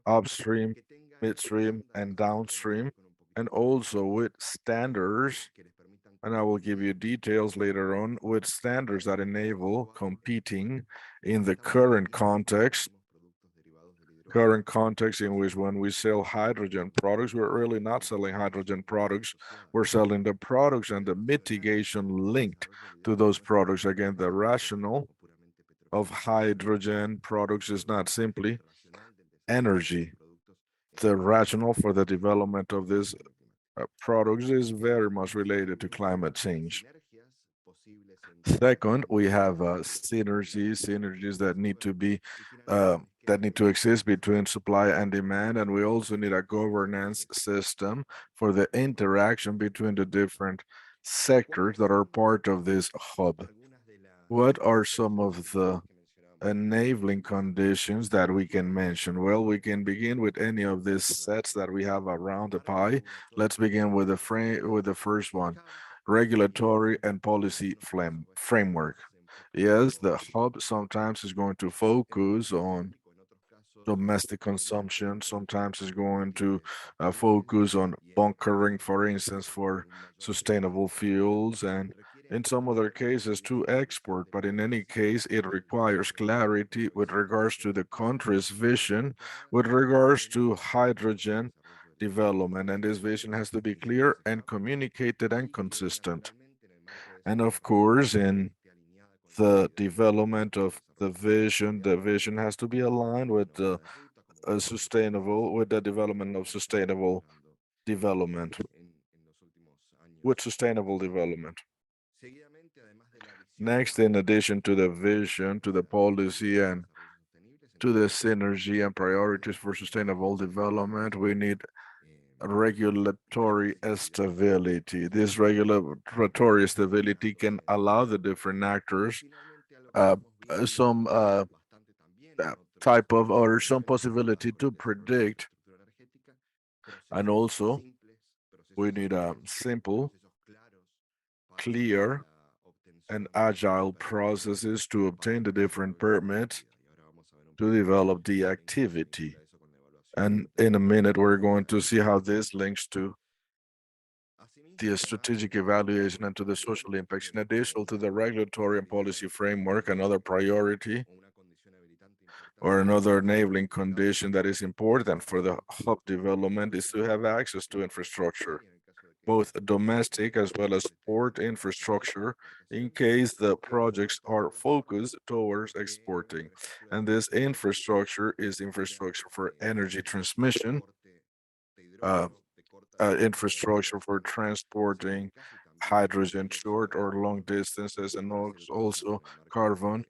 upstream, midstream, and downstream, and also with standards, and I will give you details later on, with standards that enable competing in the current context in which when we sell hydrogen products, we're really not selling hydrogen products, we're selling the products and the mitigation linked to those products. Again, the rationale of hydrogen products is not simply energy. The rationale for the development of these products is very much related to climate change. Second, we have synergies that need to be that need to exist between supply and demand, and we also need a governance system for the interaction between the different sectors that are part of this hub. What are some of the enabling conditions that we can mention? Well, we can begin with any of these sets that we have around the pie. Let's begin with the first one, regulatory and policy framework. Yes, the hub sometimes is going to focus on domestic consumption, sometimes is going to focus on bunkering, for instance, for sustainable fuels, and in some other cases to export, but in any case, it requires clarity with regards to the country's vision, with regards to hydrogen development, and this vision has to be clear and communicated and consistent. And of course, in the development of the vision has to be aligned with the with the development of sustainable development, with sustainable development. Next, in addition to the vision, to the policy, and to the synergy and priorities for sustainable development, we need regulatory stability. This regulatory stability can allow the different actors some type of or some possibility to predict, and also we need a simple, clear, and agile processes to obtain the different permits to develop the activity. And in a minute, we're going to see how this links to the strategic evaluation and to the social impacts. In addition to the regulatory and policy framework, another priority or another enabling condition that is important for the hub development is to have access to infrastructure, both domestic as well as port infrastructure, in case the projects are focused towards exporting. And this infrastructure is infrastructure for energy transmission, infrastructure for transporting hydrogen short or long distances, and also carbon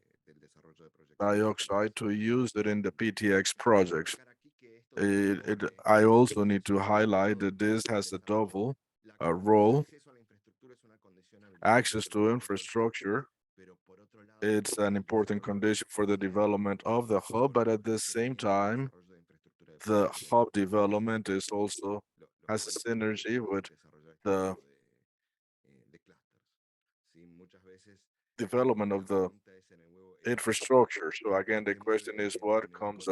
dioxide to use it in the PTX projects. I also need to highlight that this has a double role. Access to infrastructure, it's an important condition for the development of the hub, but at the same time, the hub development is also has a synergy with the development of the infrastructure. So again, the question is what comes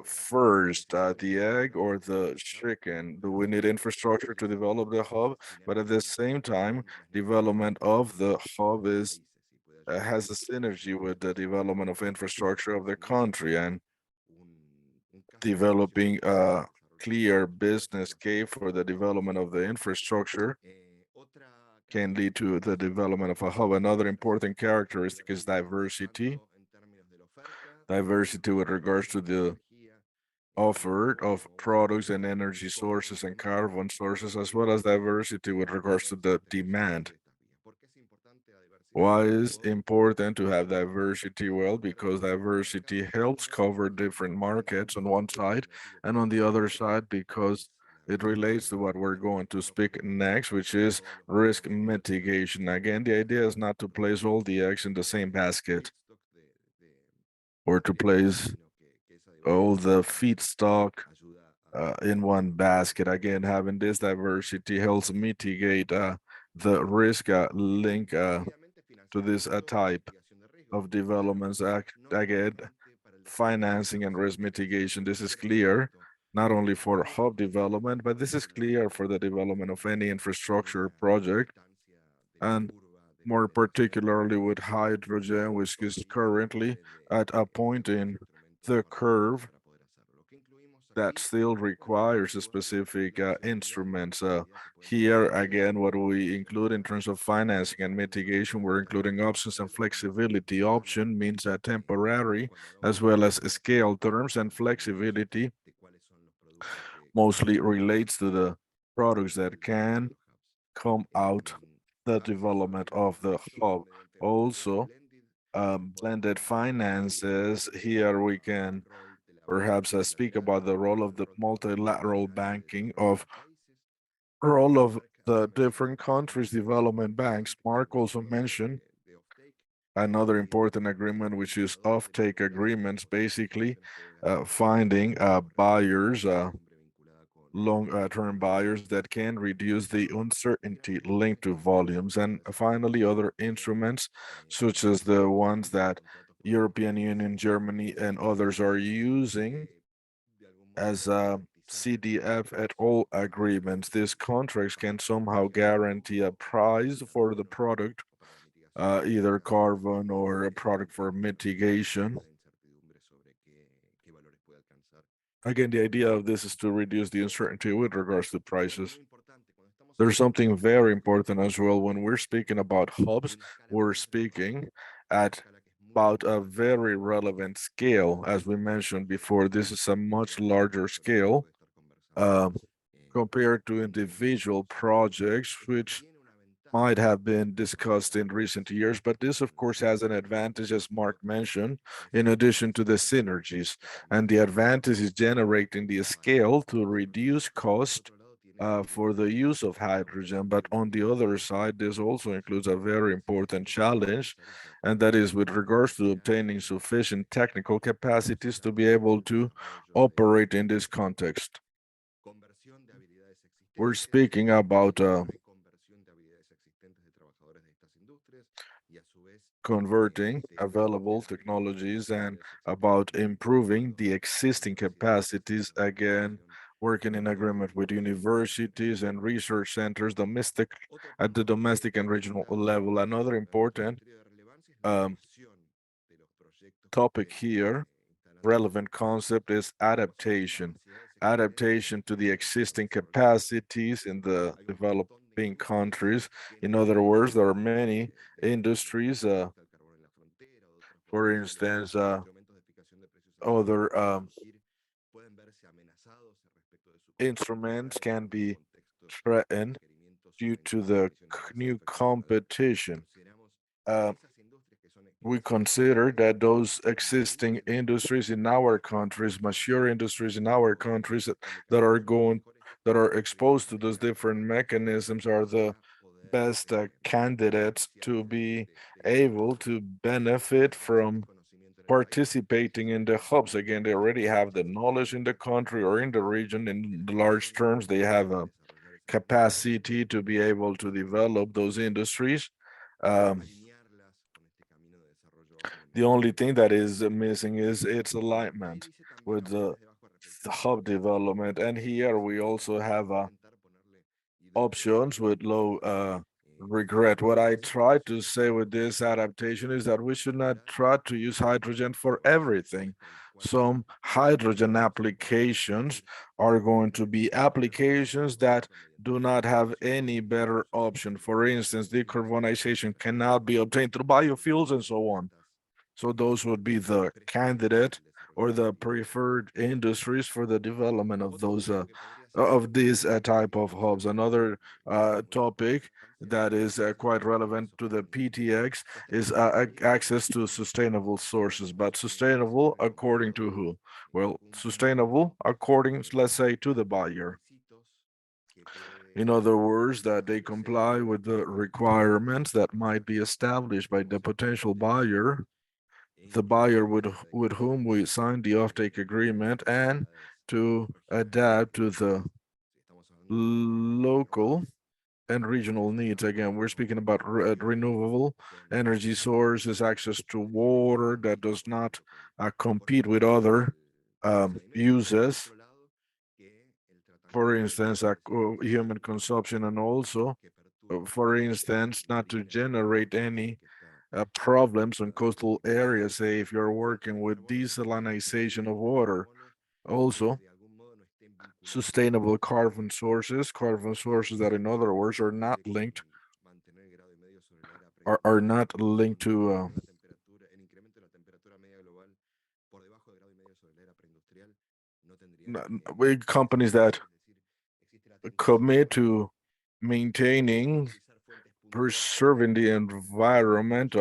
first, the egg or the chicken? Do we need infrastructure to develop the hub? But at the same time, development of the hub has a synergy with the development of infrastructure of the country, and developing a clear business case for the development of the infrastructure can lead to the development of a hub. Another important characteristic is diversity. Diversity with regards to the offer of products and energy sources and carbon sources, as well as diversity with regards to the demand. Why is important to have diversity? Well, because diversity helps cover different markets on one side, and on the other side, because it relates to what we're going to speak next, which is risk mitigation. Again, the idea is not to place all the eggs in the same basket or to place all the feedstock in one basket. Again, having this diversity helps mitigate the risk link to this type of developments. Again, financing and risk mitigation. This is clear not only for hub development, but this is clear for the development of any infrastructure project, and more particularly with hydrogen, which is currently at a point in the curve that still requires a specific instruments. Here, again, what we include in terms of financing and mitigation, we're including options and flexibility. Option means a temporary as well as scale terms, and flexibility mostly relates to the products that can come out the development of the hub. Also, blended finances, here we can perhaps speak about the role of the multilateral banking, of role of the different countries' development banks. Mark also mentioned another important agreement, which is offtake agreements, basically finding buyers, long-term buyers that can reduce the uncertainty linked to volumes. And finally, other instruments, such as the ones that European Union, Germany, and others are using as CDF et al. Agreements. These contracts can somehow guarantee a price for the product, either carbon or a product for mitigation. Again, the idea of this is to reduce the uncertainty with regards to prices. There's something very important as well. When we're speaking about hubs, we're speaking at about a very relevant scale. As we mentioned before, this is a much larger scale compared to individual projects, which might have been discussed in recent years, but this of course has an advantage, as Mark mentioned, in addition to the synergies. And the advantage is generating the scale to reduce cost for the use of hydrogen. But on the other side, this also includes a very important challenge, and that is with regards to obtaining sufficient technical capacities to be able to operate in this context. We're speaking about converting available technologies and about improving the existing capacities, again, working in agreement with universities and research centers at the domestic and regional level. Another important topic here, relevant concept, is adaptation. Adaptation to the existing capacities in the developing countries. In other words, there are many industries, for instance, other instruments can be threatened due to the new competition. We consider that those existing industries in our countries, mature industries in our countries that are exposed to those different mechanisms are the best candidates to be able to benefit from participating in the hubs. Again, they already have the knowledge in the country or in the region. In large terms, they have a capacity to be able to develop those industries. The only thing that is missing is its alignment with the hub development. And here we also have options with low regret. What I try to say with this adaptation is that we should not try to use hydrogen for everything. Some hydrogen applications are going to be applications that do not have any better option. For instance, decarbonization cannot be obtained through biofuels and so on. So those would be the candidate or the preferred industries for the development of those of these type of hubs. Another topic that is quite relevant to the PTX is access to sustainable sources. But sustainable according to who? Well, sustainable according, let's say, to the buyer. In other words, that they comply with the requirements that might be established by the potential buyer, the buyer with whom we signed the offtake agreement, and to adapt to the local and regional needs. Again, we're speaking about renewable energy sources, access to water that does not compete with other uses. For instance, human consumption, and also, for instance, not to generate any problems on coastal areas, say if you're working with desalination of water. Also, sustainable carbon sources that, in other words, are not linked to big companies that commit to maintaining, preserving the environment,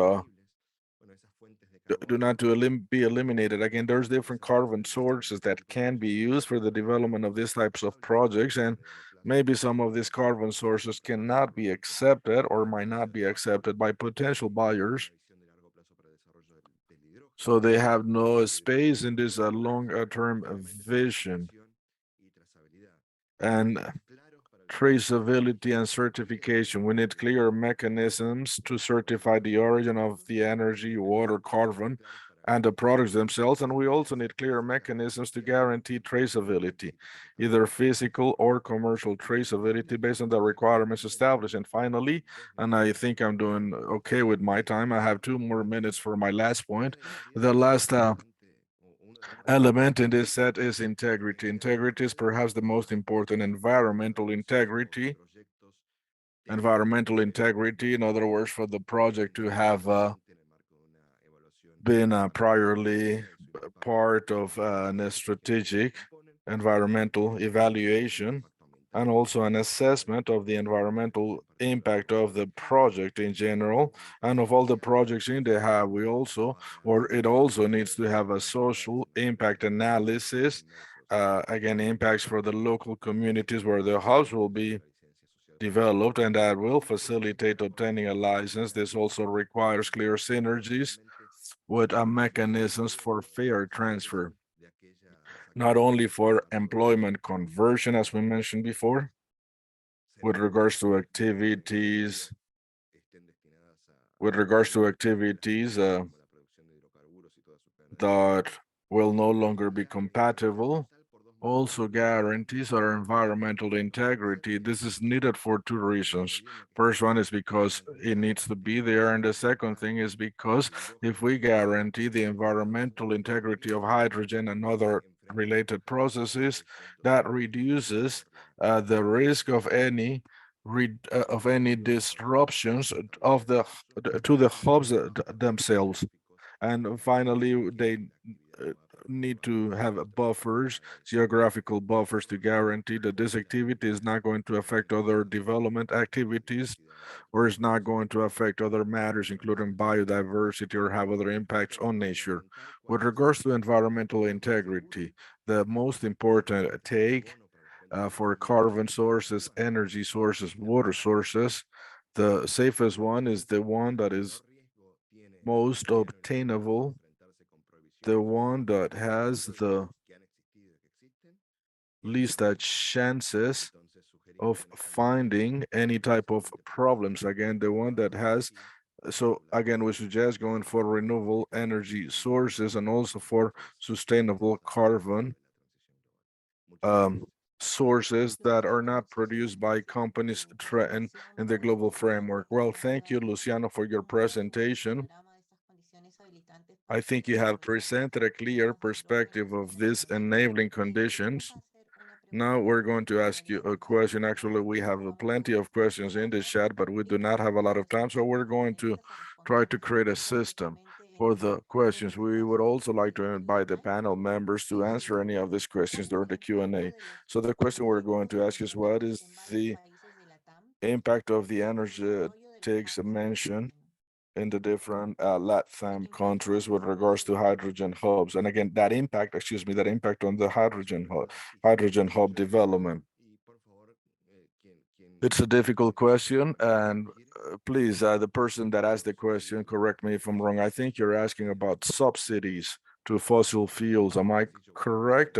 do not to be eliminated. Again, there's different carbon sources that can be used for the development of these types of projects, and maybe some of these carbon sources cannot be accepted or might not be accepted by potential buyers. So they have no space in this long-term vision. And traceability and certification. We need clear mechanisms to certify the origin of the energy, water, carbon, and the products themselves. And we also need clear mechanisms to guarantee traceability, either physical or commercial traceability based on the requirements established. And finally, and I think I'm doing okay with my time, I have 2 more minutes for my last point. The last element in this set is integrity. Integrity is perhaps the most important. Environmental integrity, in other words, for the project to have been priorly part of a strategic environmental evaluation and also an assessment of the environmental impact of the project in general and of all the projects in the hub. It also needs to have a social impact analysis, again, impacts for the local communities where the hubs will be developed, and that will facilitate obtaining a license. This also requires clear synergies with mechanisms for fair transfer, not only for employment conversion, as we mentioned before, with regards to activities, that will no longer be compatible, also guarantees our environmental integrity. This is needed for 2 reasons. First one is because it needs to be there, and the second thing is because if we guarantee the environmental integrity of hydrogen and other related processes, that reduces the risk of any disruptions of the to the hubs themselves. And finally, they need to have buffers, geographical buffers, to guarantee that this activity is not going to affect other development activities or is not going to affect other matters, including biodiversity, or have other impacts on nature. With regards to environmental integrity, the most important take for carbon sources, energy sources, water sources, the safest one is the one that is most obtainable, the one that has the least chances of finding any type of problems. Again, the one that has, so again, we suggest going for renewable energy sources and also for sustainable carbon sources that are not produced by companies in the global framework. Well, thank you, Luciano, for your presentation. I think you have presented a clear perspective of these enabling conditions. Now we're going to ask you a question. Actually, we have plenty of questions in the chat, but we do not have a lot of time, so we're going to try to create a system for the questions. We would also like to invite the panel members to answer any of these questions during the Q&A. So the question we're going to ask is, what is the impact of the energetics mentioned in the different LATAM countries with regards to hydrogen hubs? And again, that impact on the hydrogen hub development. It's a difficult question, and please, the person that asked the question, correct me if I'm wrong. I think you're asking about subsidies to fossil fuels. Am I correct?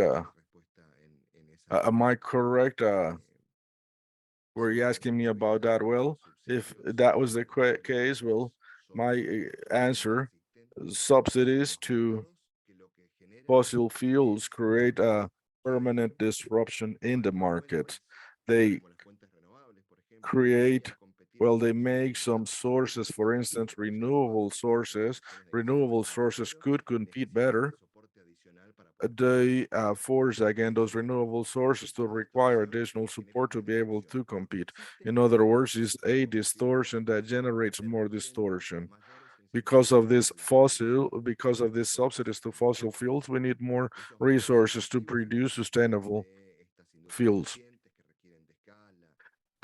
Were you asking me about that? Well, if that was the case, well, my answer, subsidies to fossil fuels create a permanent disruption in the market. They create, well, they make some sources, for instance, renewable sources could compete better. They force, again, those renewable sources to require additional support to be able to compete. In other words, it's a distortion that generates more distortion. Because of this subsidies to fossil fuels, we need more resources to produce sustainable fuels.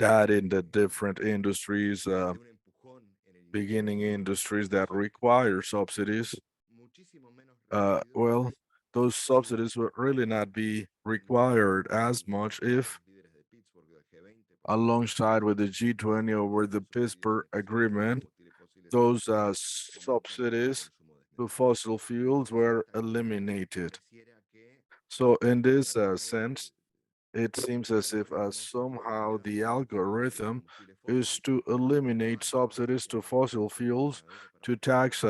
That in the different industries, beginning industries that require subsidies, well, those subsidies would really not be required as much if, alongside with the G20 or with the Pittsburgh Agreement, those subsidies to fossil fuels were eliminated. So in this sense, it seems as if somehow the algorithm is to eliminate subsidies to fossil fuels, to tax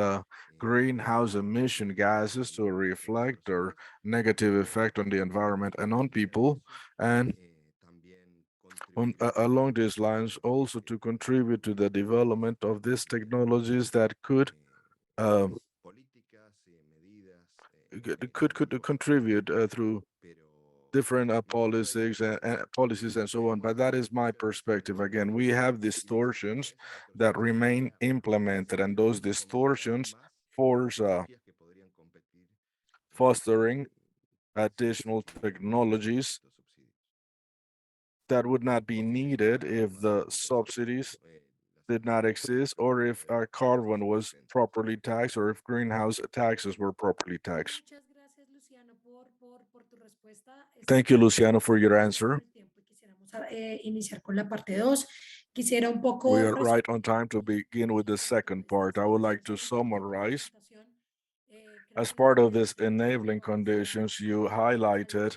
greenhouse emission gases to reflect their negative effect on the environment and on people, and along these lines also to contribute to the development of these technologies that um, could contribute through different policies and so on. But that is my perspective. Again, we have distortions that remain implemented, and those distortions force fostering additional technologies that would not be needed if the subsidies did not exist, or if carbon was properly taxed, or if greenhouse taxes were properly taxed. Muchas gracias, Luciano, por tu respuesta. Thank you, Luciano, for your answer. El tiempo y quisiéramos iniciar con la parte 2. Quisiera un We poco are right on time to begin with the second part. I would like to summarize. As part of this enabling conditions, you highlighted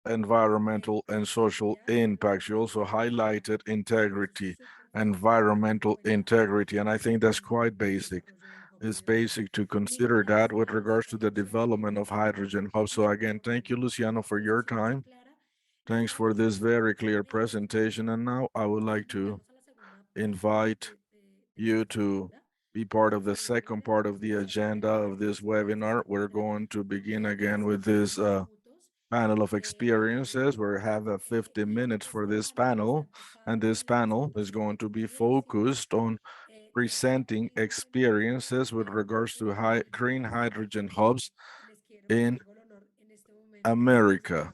environmental and social impacts. You also highlighted integrity, environmental integrity, and I think that's quite basic. It's basic to consider that with regards to the development of hydrogen hubs. So again, thank you, Luciano, for your time. Thanks for this very clear presentation. And now I would like to invite you to be part of the second part of the agenda of this webinar. We're going to begin again with this panel of experiences. We have 50 minutes for this panel, and this panel is going to be focused on presenting experiences with regards to green hydrogen hubs in America.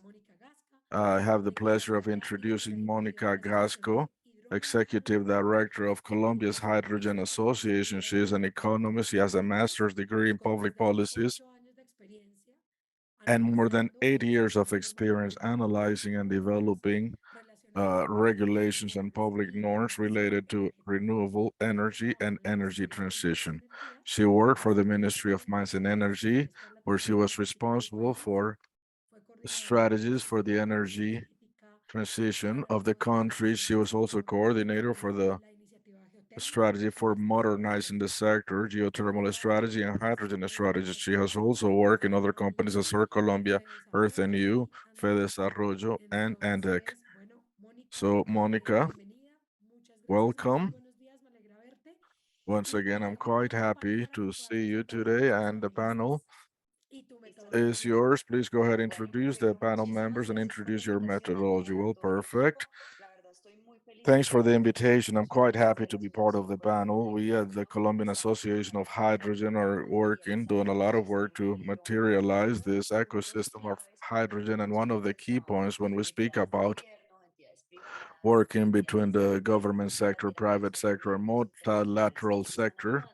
I have the pleasure of introducing Monica Gasco, Executive Director of Colombia's Hydrogen Association. She is an economist. She has a master's degree in public policies and more than 8 years of experience analyzing and developing regulations and public norms related to renewable energy and energy transition. She worked for the Ministry of Mines and Energy, where she was responsible for strategies for the energy transition of the country. She was also coordinator for the strategy for modernizing the sector, geothermal strategy, and hydrogen strategy. She has also worked in other companies as Air Colombia, Earth and You, Fedesarrollo, and ANDEC. So, Monica, welcome. Once again, I'm quite happy to see you today, and the panel is yours. Please go ahead, introduce the panel members and introduce your methodology. Well, perfect. Thanks for the invitation. I'm quite happy to be part of the panel. We at the Colombian Association of Hydrogen are doing a lot of work to materialize this ecosystem of hydrogen. And one of the key points when we speak about working between the government sector, private sector, and multilateral sector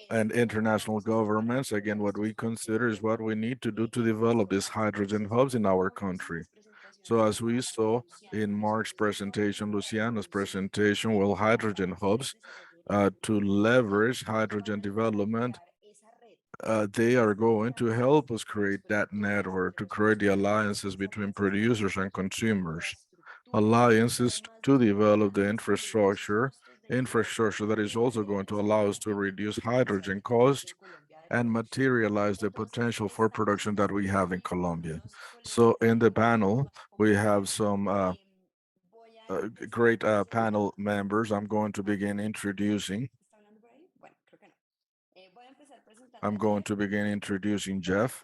and international governments, again, what we consider is what we need to do to develop these hydrogen hubs in our country. So as we saw in Mark's presentation, Luciano's presentation, well, hydrogen hubs, to leverage hydrogen development, they are going to help us create that network, to create the alliances between producers and consumers. Alliances to develop the infrastructure that is also going to allow us to reduce hydrogen cost and materialize the potential for production that we have in Colombia. So in the panel, we have some great panel members. I'm going to begin introducing. I'm going to begin introducing Jeff.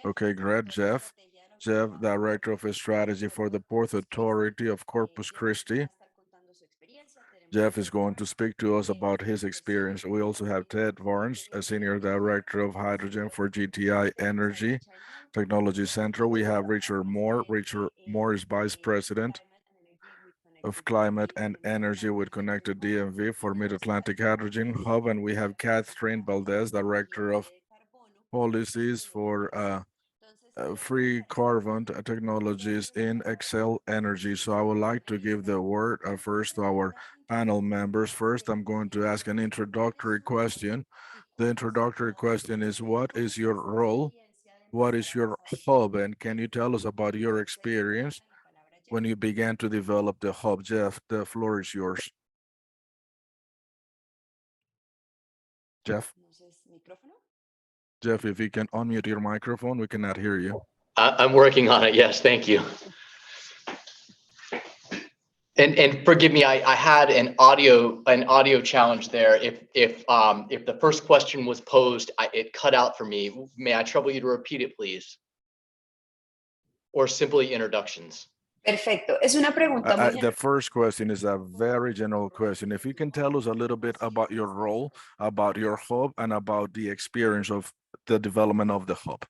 Okay, great, Jeff. Jeff, Director of Strategy for the Port Authority of Corpus Christi. Jeff is going to speak to us about his experience. We also have Ted Varnes, a Senior Director of Hydrogen for GTI Energy Technology Center. We have Richard Moore. Richard Moore is Vice President of Climate and Energy with Connected DMV for Mid-Atlantic Hydrogen Hub. And we have Catherine Valdez, Director of Policies for free carbon technologies in Excel Energy. So I would like to give the word first to our panel members. First, I'm going to ask an introductory question. The introductory question is, what is your role what is your hub, and can you tell us about your experience when you began to develop the hub? Jeff, the floor is yours. Jeff? Jeff, if you can unmute your microphone, we cannot hear you. I'm working on it. Yes, thank you. And forgive me, I had an audio challenge there. If the first question was posed, it cut out for me. May I trouble you to repeat it, please? Or simply introductions. Perfecto. Es una pregunta muy The first question is a very general question. If you can tell us a little bit about your role, about your hub, and about the experience of the development of the hub.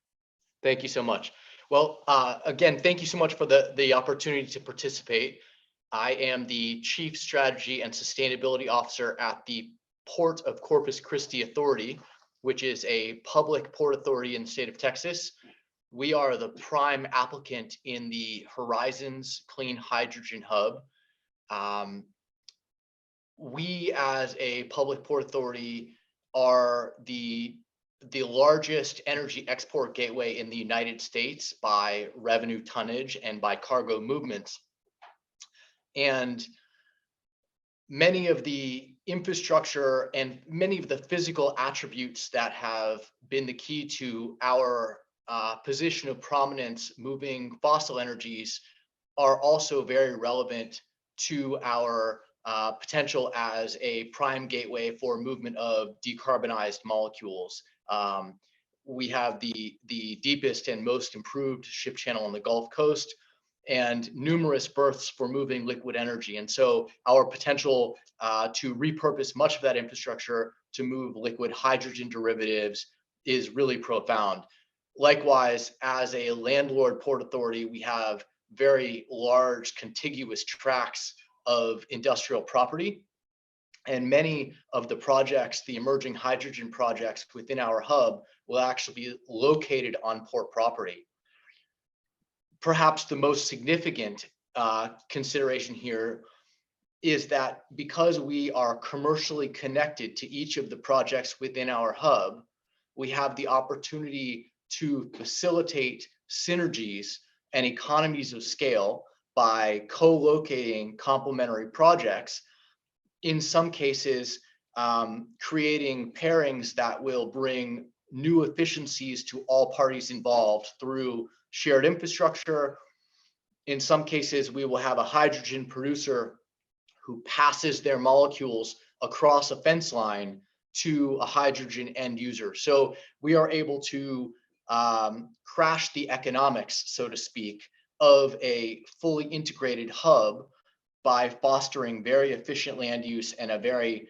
Thank you so much. Well, again, thank you so much for the opportunity to participate. I am the Chief Strategy and Sustainability Officer at the Port of Corpus Christi Authority, which is a public port authority in the state of Texas. We are the prime applicant in the Horizons Clean Hydrogen Hub. We, as a public port authority, are the largest energy export gateway in the United States by revenue tonnage and by cargo movements. And many of the infrastructure and many of the physical attributes that have been the key to our position of prominence moving fossil energies are also very relevant to our potential as a prime gateway for movement of decarbonized molecules. We have the deepest and most improved ship channel on the Gulf Coast, and numerous berths for moving liquid energy. And so our potential to repurpose much of that infrastructure to move liquid hydrogen derivatives is really profound. Likewise, as a landlord port authority, we have very large contiguous tracts of industrial property. And many of the projects, the emerging hydrogen projects within our hub, will actually be located on port property. Perhaps the most significant consideration here is that because we are commercially connected to each of the projects within our hub, we have the opportunity to facilitate synergies and economies of scale by co-locating complementary projects, in some cases creating pairings that will bring new efficiencies to all parties involved through shared infrastructure. In some cases, we will have a hydrogen producer who passes their molecules across a fence line to a hydrogen end user. So we are able to crash the economics, so to speak, of a fully integrated hub by fostering very efficient land use and a very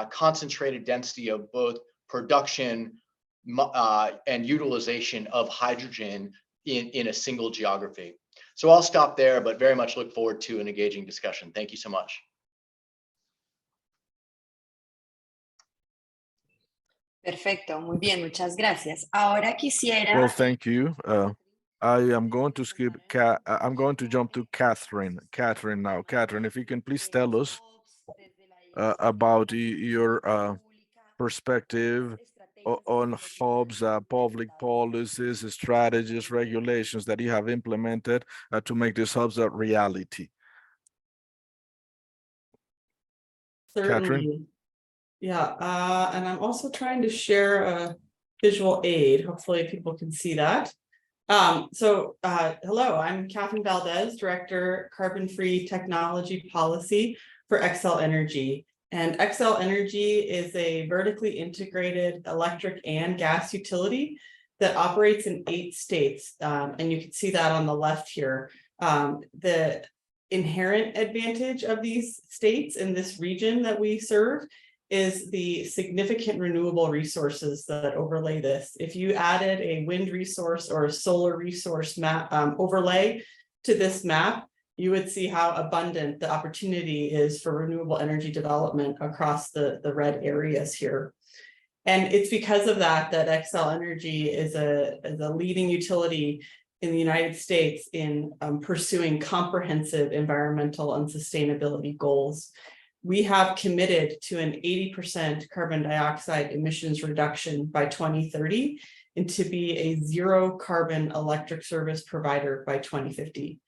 concentrated density of both production and utilization of hydrogen in a single geography. So I'll stop there, but very much look forward to an engaging discussion. Thank you so much. Perfecto, muy bien, muchas gracias. Ahora quisiera. Well, thank you. I am going to skip. I'm going to jump to Catherine. Catherine now. Catherine, if you can please tell us about your perspective on hubs, public policies, strategies, regulations that you have implemented to make these hubs a reality. Certainly. Catherine? Yeah, and I'm also trying to share a visual aid. Hopefully people can see that. Hello, I'm Catherine Valdez, Director, Carbon-Free Technology Policy for Xcel Energy. And Xcel Energy is a vertically integrated electric and gas utility that operates in 8 states. And you can see that on the left here. The inherent advantage of these states in this region that we serve is the significant renewable resources that overlay this. If you added a wind resource or a solar resource map overlay to this map, you would see how abundant the opportunity is for renewable energy development across the red areas here. And it's because of that Xcel Energy is a leading utility in the United States in pursuing comprehensive environmental and sustainability goals. We have committed to an 80% carbon dioxide emissions reduction by 2030, and to be a zero carbon electric service provider by 2050.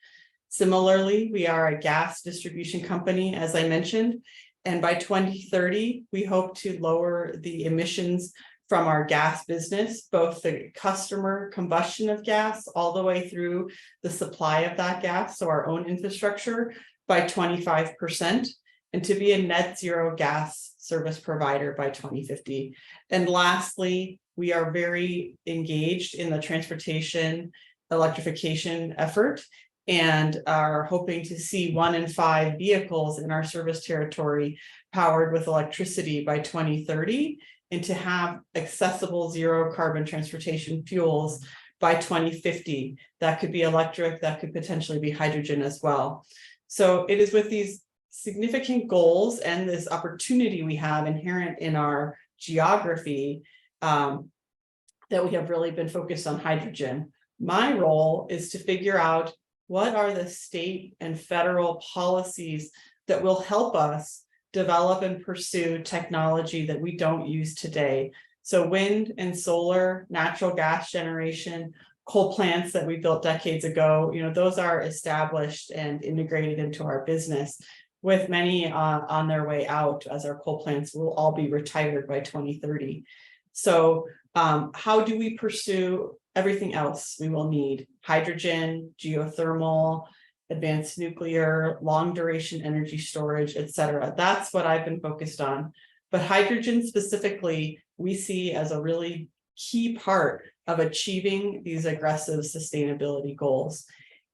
Similarly, we are a gas distribution company, as I mentioned, and by 2030, we hope to lower the emissions from our gas business, both the customer combustion of gas all the way through the supply of that gas, so our own infrastructure, by 25%, and to be a net zero gas service provider by 2050. And lastly, we are very engaged in the transportation electrification effort and are hoping to see 1 in 5 vehicles in our service territory powered with electricity by 2030, and to have accessible zero carbon transportation fuels by 2050. That could be electric, that could potentially be hydrogen as well. So it is with these significant goals and this opportunity we have inherent in our geography that we have really been focused on hydrogen. My role is to figure out what are the state and federal policies that will help us develop and pursue technology that we don't use today. So wind and solar, natural gas generation, coal plants that we built decades ago, those are established and integrated into our business, with many on their way out, as our coal plants will all be retired by 2030. So how do we pursue everything else we will need? Hydrogen, geothermal, advanced nuclear, long duration energy storage, et cetera. That's what I've been focused on. But hydrogen specifically, we see as a really key part of achieving these aggressive sustainability goals.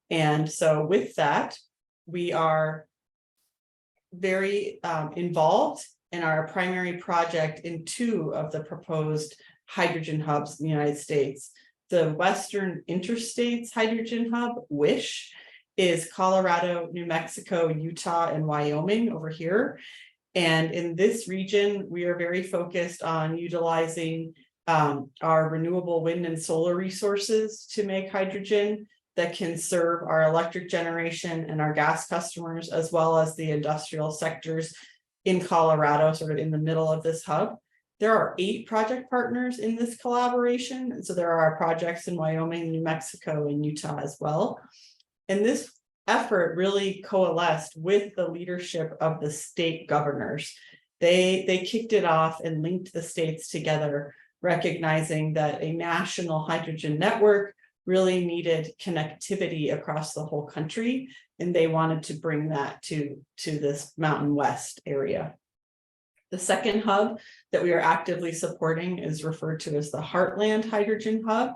And so with that, we are very involved in our primary project in 2 of the proposed hydrogen hubs in the United States. The Western Interstates Hydrogen Hub, WISH, is Colorado, New Mexico, Utah, and Wyoming over here. And in this region, we are very focused on utilizing our renewable wind and solar resources to make hydrogen that can serve our electric generation and our gas customers, as well as the industrial sectors in Colorado, sort of in the middle of this hub. There are 8 project partners in this collaboration. And so there are projects in Wyoming, New Mexico, and Utah as well. And this effort really coalesced with the leadership of the state governors. They kicked it off and linked the states together, recognizing that a national hydrogen network really needed connectivity across the whole country, and they wanted to bring that to this Mountain West area. The second hub that we are actively supporting is referred to as the Heartland Hydrogen Hub.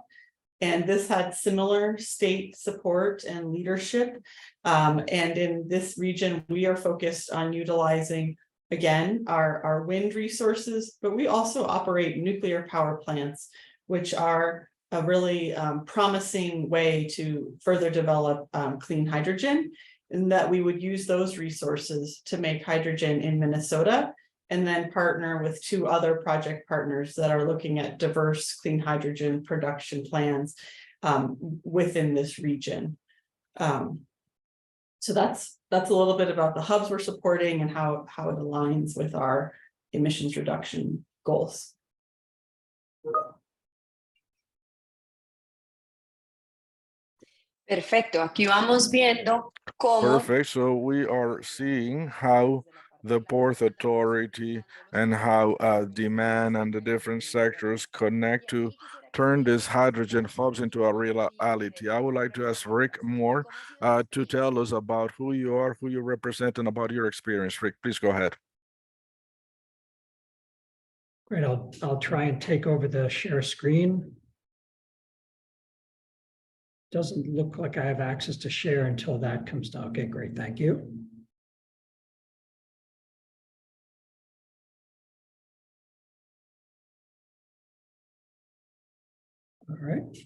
And this had similar state support and leadership. And in this region, we are focused on utilizing, again, our wind resources, but we also operate nuclear power plants, which are a really promising way to further develop clean hydrogen, and that we would use those resources to make hydrogen in Minnesota, and then partner with 2 other project partners that are looking at diverse clean hydrogen production plans within this region. So that's a little bit about the hubs we're supporting and how it aligns with our emissions reduction goals. Perfecto, aquí vamos viendo cómo Perfect. So we are seeing how the Port Authority and how demand and the different sectors connect to turn these hydrogen hubs into a reality. I would like to ask Rick Moore to tell us about who you are, who you represent, and about your experience. Rick, please go ahead. Great, I'll try and take over the share screen. Doesn't look like I have access to share until that comes down. Okay, great, thank you. All right.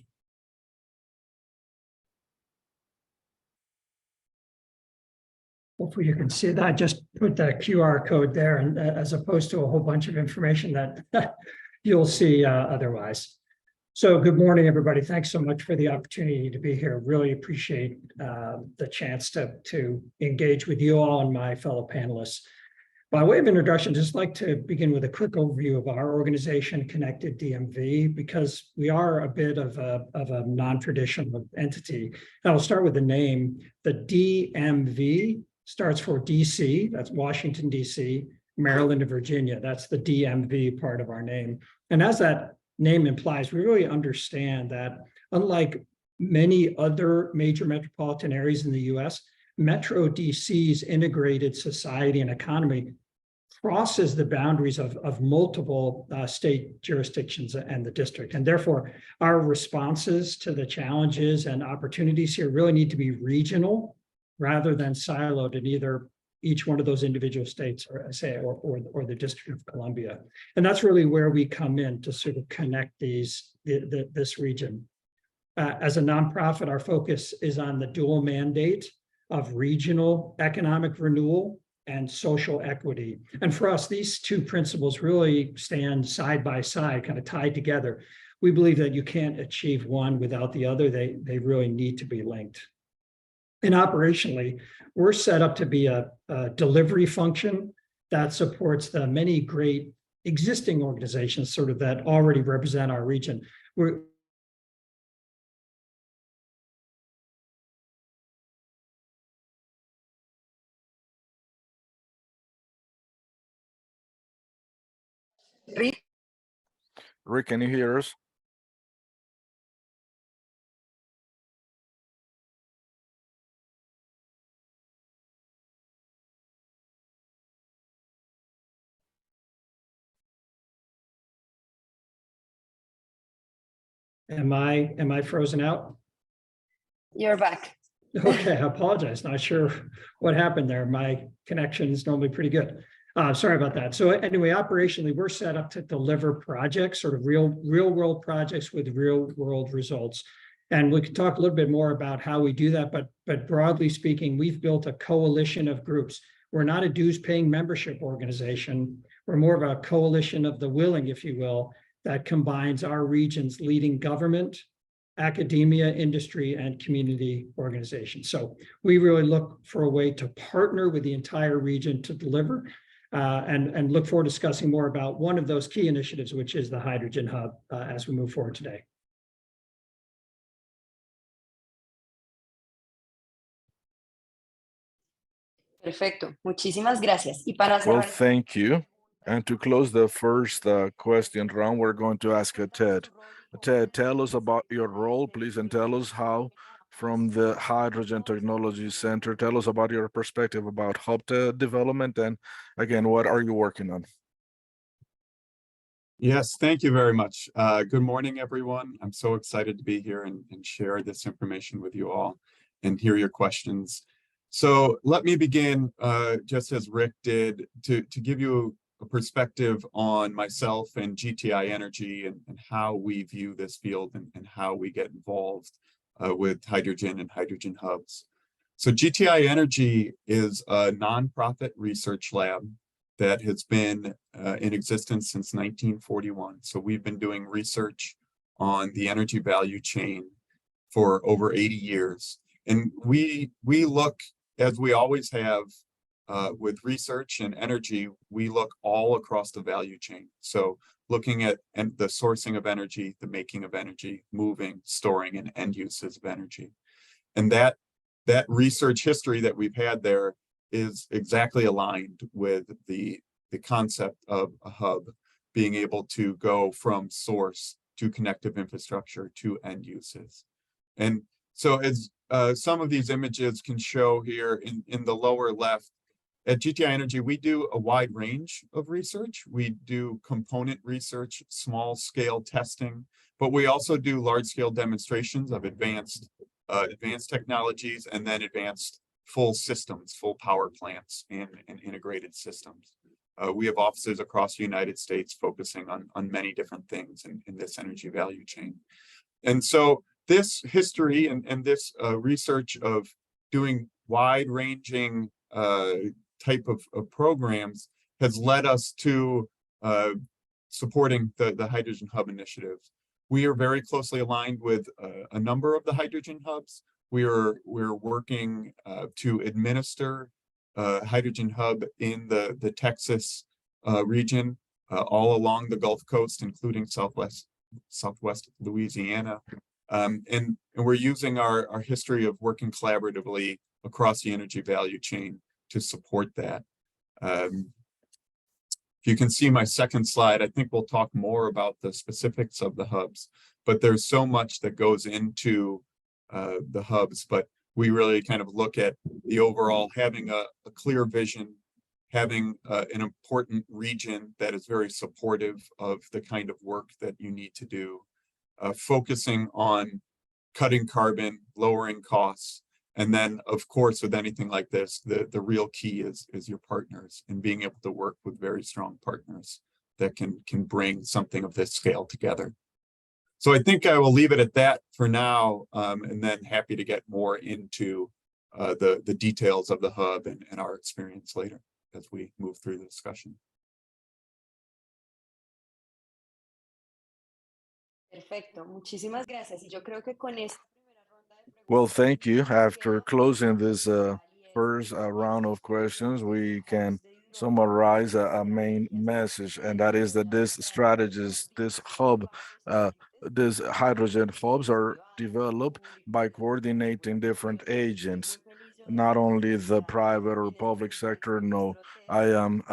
Hopefully you can see that. I just put the QR code there, and as opposed to a whole bunch of information that you'll see otherwise. So good morning, everybody. Thanks so much for the opportunity to be here. Really appreciate the chance to engage with you all and my fellow panelists. By way of introduction, just like to begin with a quick overview of our organization, Connected DMV, because we are a bit of a non-traditional entity. And I'll start with the name. The DMV starts for DC, that's Washington, DC, Maryland, and Virginia. That's the DMV part of our name. And as that name implies, we really understand that unlike many other major metropolitan areas in the US, Metro DC's integrated society and economy crosses the boundaries of multiple state jurisdictions and the district. And therefore, our responses to the challenges and opportunities here really need to be regional rather than siloed in either each one of those individual states, or the District of Columbia. And that's really where we come in to sort of connect this region. As a nonprofit, our focus is on the dual mandate of regional economic renewal and social equity. And for us, these two principles really stand side by side, kind of tied together. We believe that you can't achieve one without the other. They really need to be linked. And operationally, we're set up to be a delivery function that supports the many great existing organizations sort of that already represent our region. Rick, can you hear us? Am I frozen out? You're back. Okay, I apologize. Not sure what happened there. My connection is normally pretty good. Sorry about that. So anyway, operationally, we're set up to deliver projects, sort of real world projects with real world results. And we can talk a little bit more about how we do that. But broadly speaking, we've built a coalition of groups. We're not a dues paying membership organization. We're more of a coalition of the willing, if you will, that combines our region's leading government, academia, industry, and community organizations. So we really look for a way to partner with the entire region to deliver and look forward to discussing more about one of those key initiatives, which is the Hydrogen Hub, as we move forward today. Perfecto. Muchísimas gracias. Y para Well, cerrar, thank you. And to close the first question round, we're going to ask Ted. Ted, tell us about your role, please, and tell us how from the Hydrogen Technology Center, tell us about your perspective about hub development, and again, what are you working on? Yes, thank you very much. Good morning, everyone. I'm so excited to be here and share this information with you all and hear your questions. So let me begin, just as Rick did, to give you a perspective on myself and GTI Energy and how we view this field and how we get involved with hydrogen and hydrogen hubs. So GTI Energy is a nonprofit research lab that has been in existence since 1941. So we've been doing research on the energy value chain for over 80 years. And we look, as we always have with research and energy, we look all across the value chain. So looking at the sourcing of energy, the making of energy, moving, storing, and end uses of energy. And that research history that we've had there is exactly aligned with the concept of a hub being able to go from source to connective infrastructure to end uses. And so as some of these images can show here in the lower left, at GTI Energy, we do a wide range of research. We do component research, small scale testing, but we also do large scale demonstrations of advanced technologies and then advanced full systems, full power plants and integrated systems. We have offices across the United States focusing on many different things in this energy value chain. And so this history and this research of doing wide-ranging type of programs has led us to supporting the Hydrogen Hub initiative. We are very closely aligned with a number of the hydrogen hubs. We're working to administer hydrogen hub in the Texas region, all along the Gulf Coast, including Southwest Louisiana. And we're using our history of working collaboratively across the energy value chain to support that. If you can see my second slide, I think we'll talk more about the specifics of the hubs, but there's so much that goes into the hubs, but we really kind of look at the overall, having a clear vision, having an important region that is very supportive of the kind of work that you need to do, focusing on cutting carbon, lowering costs. And then, of course, with anything like this, the real key is your partners and being able to work with very strong partners that can bring something of this scale together. So I think I will leave it at that for now, and then happy to get more into the details of the hub and our experience later as we move through the discussion. Perfecto, muchísimas gracias. Y yo creo que con esta primera ronda de preguntas. Well, thank you. After closing this first round of questions, we can summarize a main message, and that is that this strategies, this hub, these hydrogen hubs are developed by coordinating different agents, not only the private or public sector. No, I am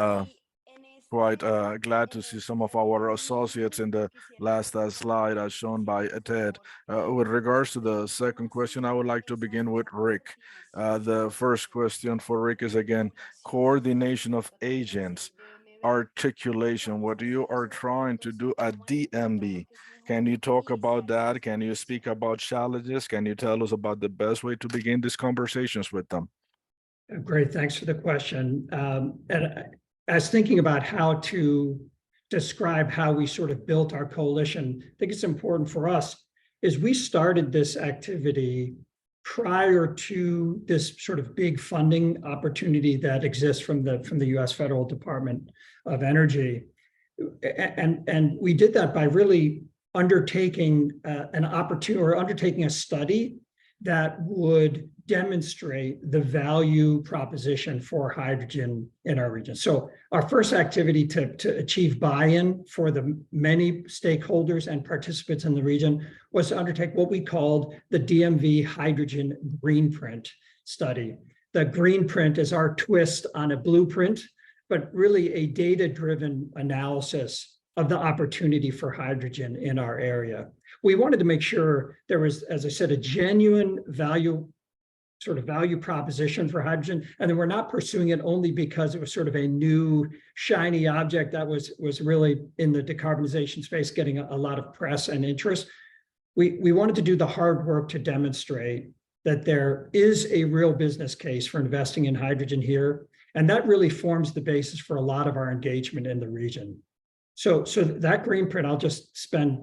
quite glad to see some of our associates in the last slide as shown by Ted. With regards to the second question, I would like to begin with Rick. The first question for Rick is again, coordination of agents, articulation, what you are trying to do at DMV. Can you talk about that? Can you speak about challenges? Can you tell us about the best way to begin these conversations with them? Great, thanks for the question. As thinking about how to describe how we sort of built our coalition, I think it's important for us is we started this activity prior to this sort of big funding opportunity that exists from the U.S. Federal Department of Energy. And we did that by really undertaking an opportunity or undertaking a study that would demonstrate the value proposition for hydrogen in our region. So our first activity to achieve buy-in for the many stakeholders and participants in the region was to undertake what we called the DMV Hydrogen Greenprint study. The Greenprint is our twist on a blueprint, but really a data-driven analysis of the opportunity for hydrogen in our area. We wanted to make sure there was, as I said, a genuine value proposition for hydrogen, and then we're not pursuing it only because it was sort of a new shiny object that was really in the decarbonization space getting a lot of press and interest. We wanted to do the hard work to demonstrate that there is a real business case for investing in hydrogen here, and that really forms the basis for a lot of our engagement in the region. So that Greenprint, I'll just spend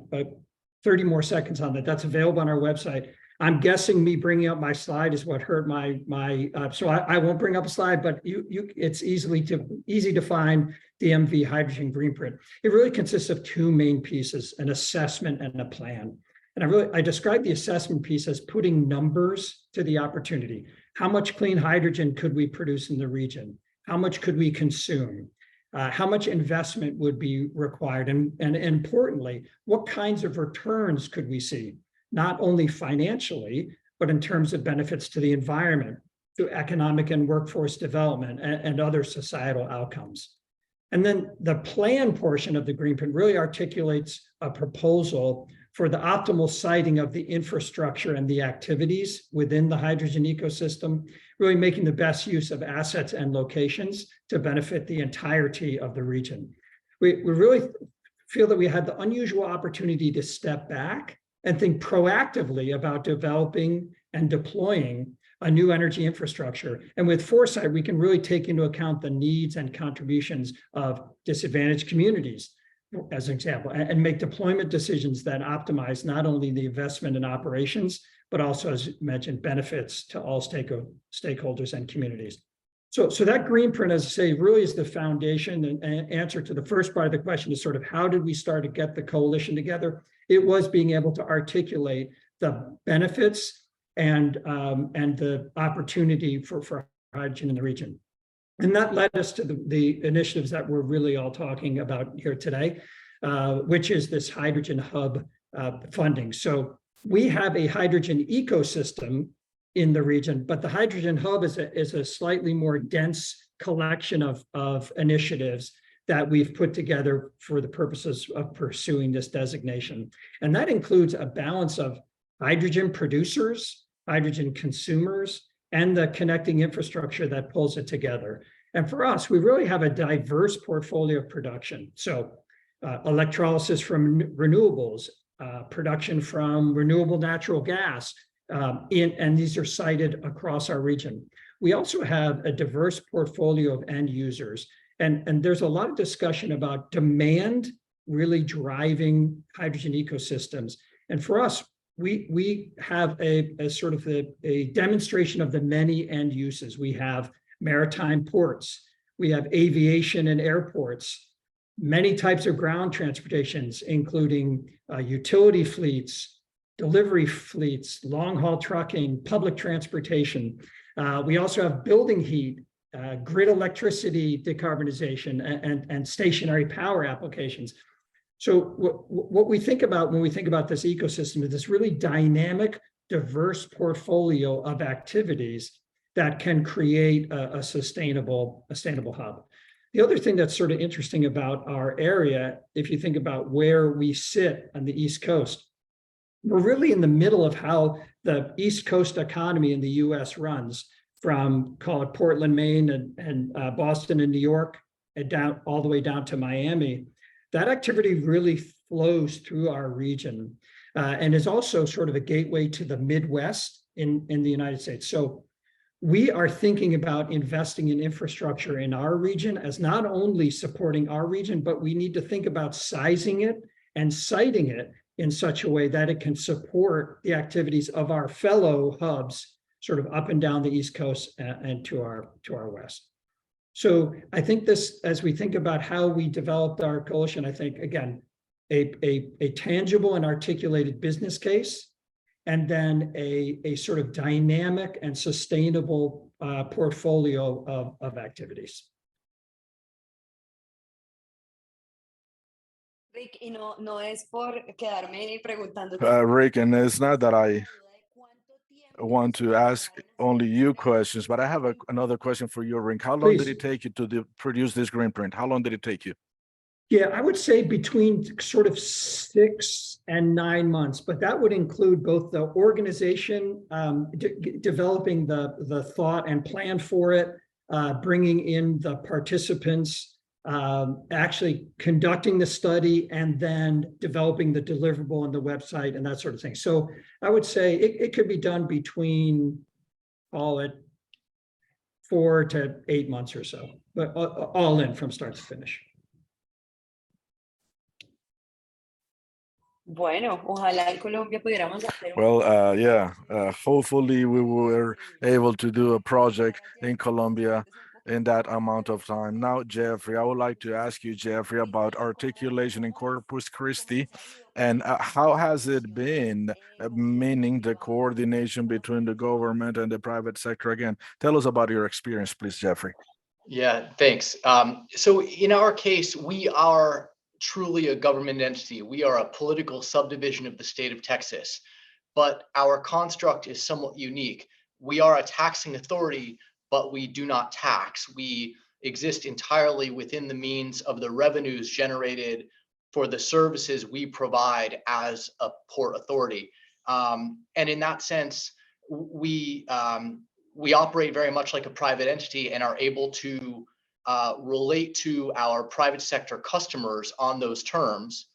30 more seconds on that. That's available on our website. I'm guessing me bringing up my slide is what hurt so I won't bring up a slide, but it's easy to find DMV Hydrogen Greenprint. It really consists of two main pieces, an assessment and a plan. And I describe the assessment piece as putting numbers to the opportunity. How much clean hydrogen could we produce in the region? How much could we consume? How much investment would be required? And importantly, what kinds of returns could we see? Not only financially, but in terms of benefits to the environment, to economic and workforce development, and other societal outcomes. And then the plan portion of the Greenprint really articulates a proposal for the optimal siting of the infrastructure and the activities within the hydrogen ecosystem, really making the best use of assets and locations to benefit the entirety of the region. We really feel that we had the unusual opportunity to step back and think proactively about developing and deploying a new energy infrastructure. And with foresight, we can really take into account the needs and contributions of disadvantaged communities, as an example, and make deployment decisions that optimize not only the investment in operations, but also, as mentioned, benefits to all stakeholders and communities. So that Greenprint, as I say, really is the foundation and answer to the first part of the question is sort of how did we start to get the coalition together? It was being able to articulate the benefits and the opportunity for hydrogen in the region. And that led us to the initiatives that we're really all talking about here today, which is this hydrogen hub funding. So we have a hydrogen ecosystem in the region, but the hydrogen hub is a slightly more dense collection of initiatives that we've put together for the purposes of pursuing this designation. And that includes a balance of hydrogen producers, hydrogen consumers, and the connecting infrastructure that pulls it together. And for us, we really have a diverse portfolio of production. So electrolysis from renewables, production from renewable natural gas, and these are cited across our region. We also have a diverse portfolio of end users. And there's a lot of discussion about demand really driving hydrogen ecosystems. And for us, we have a sort of a demonstration of the many end uses. We have maritime ports, we have aviation and airports, many types of ground transportations, including utility fleets, delivery fleets, long-haul trucking, public transportation. We also have building heat, grid electricity decarbonization, and stationary power applications. So what we think about when we think about this ecosystem is this really dynamic, diverse portfolio of activities that can create a sustainable hub. The other thing that's sort of interesting about our area, if you think about where we sit on the East Coast, we're really in the middle of how the East Coast economy in the US runs, from, call it, Portland, Maine, and Boston and New York, and down all the way down to Miami. That activity really flows through our region and is also sort of a gateway to the Midwest in the United States. So we are thinking about investing in infrastructure in our region as not only supporting our region, but we need to think about sizing it and siting it in such a way that it can support the activities of our fellow hubs sort of up and down the East Coast and to our west. So I think this, as we think about how we developed our coalition, I think, again, a tangible and articulated business case, and then a sort of dynamic and sustainable portfolio of activities. Rick, y no es por quedarme preguntando. Rick, and it's not that I want to ask only you questions, but I have another question for you, Rick. How long did it take you to produce this green print? How long did it take you? Yeah, I would say between sort of 6 and 9 months, but that would include both the organization, developing the thought and plan for it, bringing in the participants, actually conducting the study, and then developing the deliverable and the website and that sort of thing. So I would say it could be done between, call it, 4 to 8 months or so, but all in from start to finish. Bueno, ojalá en Colombia pudiéramos hacer. Well, yeah, hopefully we were able to do a project in Colombia in that amount of time. Now, Jeffrey, I would like to ask you, Jeffrey, about articulation in Corpus Christi, and how has it been, meaning the coordination between the government and the private sector? Again, tell us about your experience, please, Jeffrey. Yeah, thanks. So in our case, we are truly a government entity. We are a political subdivision of the state of Texas, but our construct is somewhat unique. We are a taxing authority, but we do not tax. We exist entirely within the means of the revenues generated for the services we provide as a port authority. And in that sense, we operate very much like a private entity and are able to relate to our private sector customers on those terms,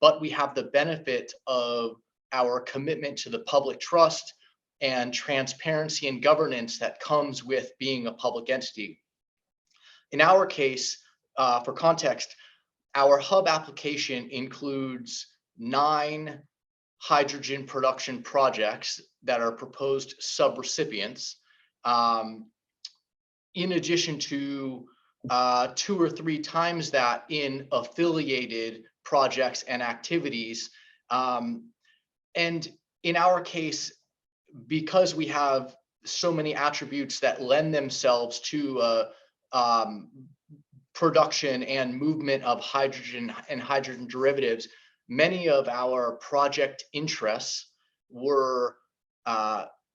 but we have the benefit of our commitment to the public trust and transparency and governance that comes with being a public entity. In our case, for context, our hub application includes 9 hydrogen production projects that are proposed subrecipients, in addition to 2 or 3 times that in affiliated projects and activities. And in our case, because we have so many attributes that lend themselves to production and movement of hydrogen and hydrogen derivatives, many of our project interests were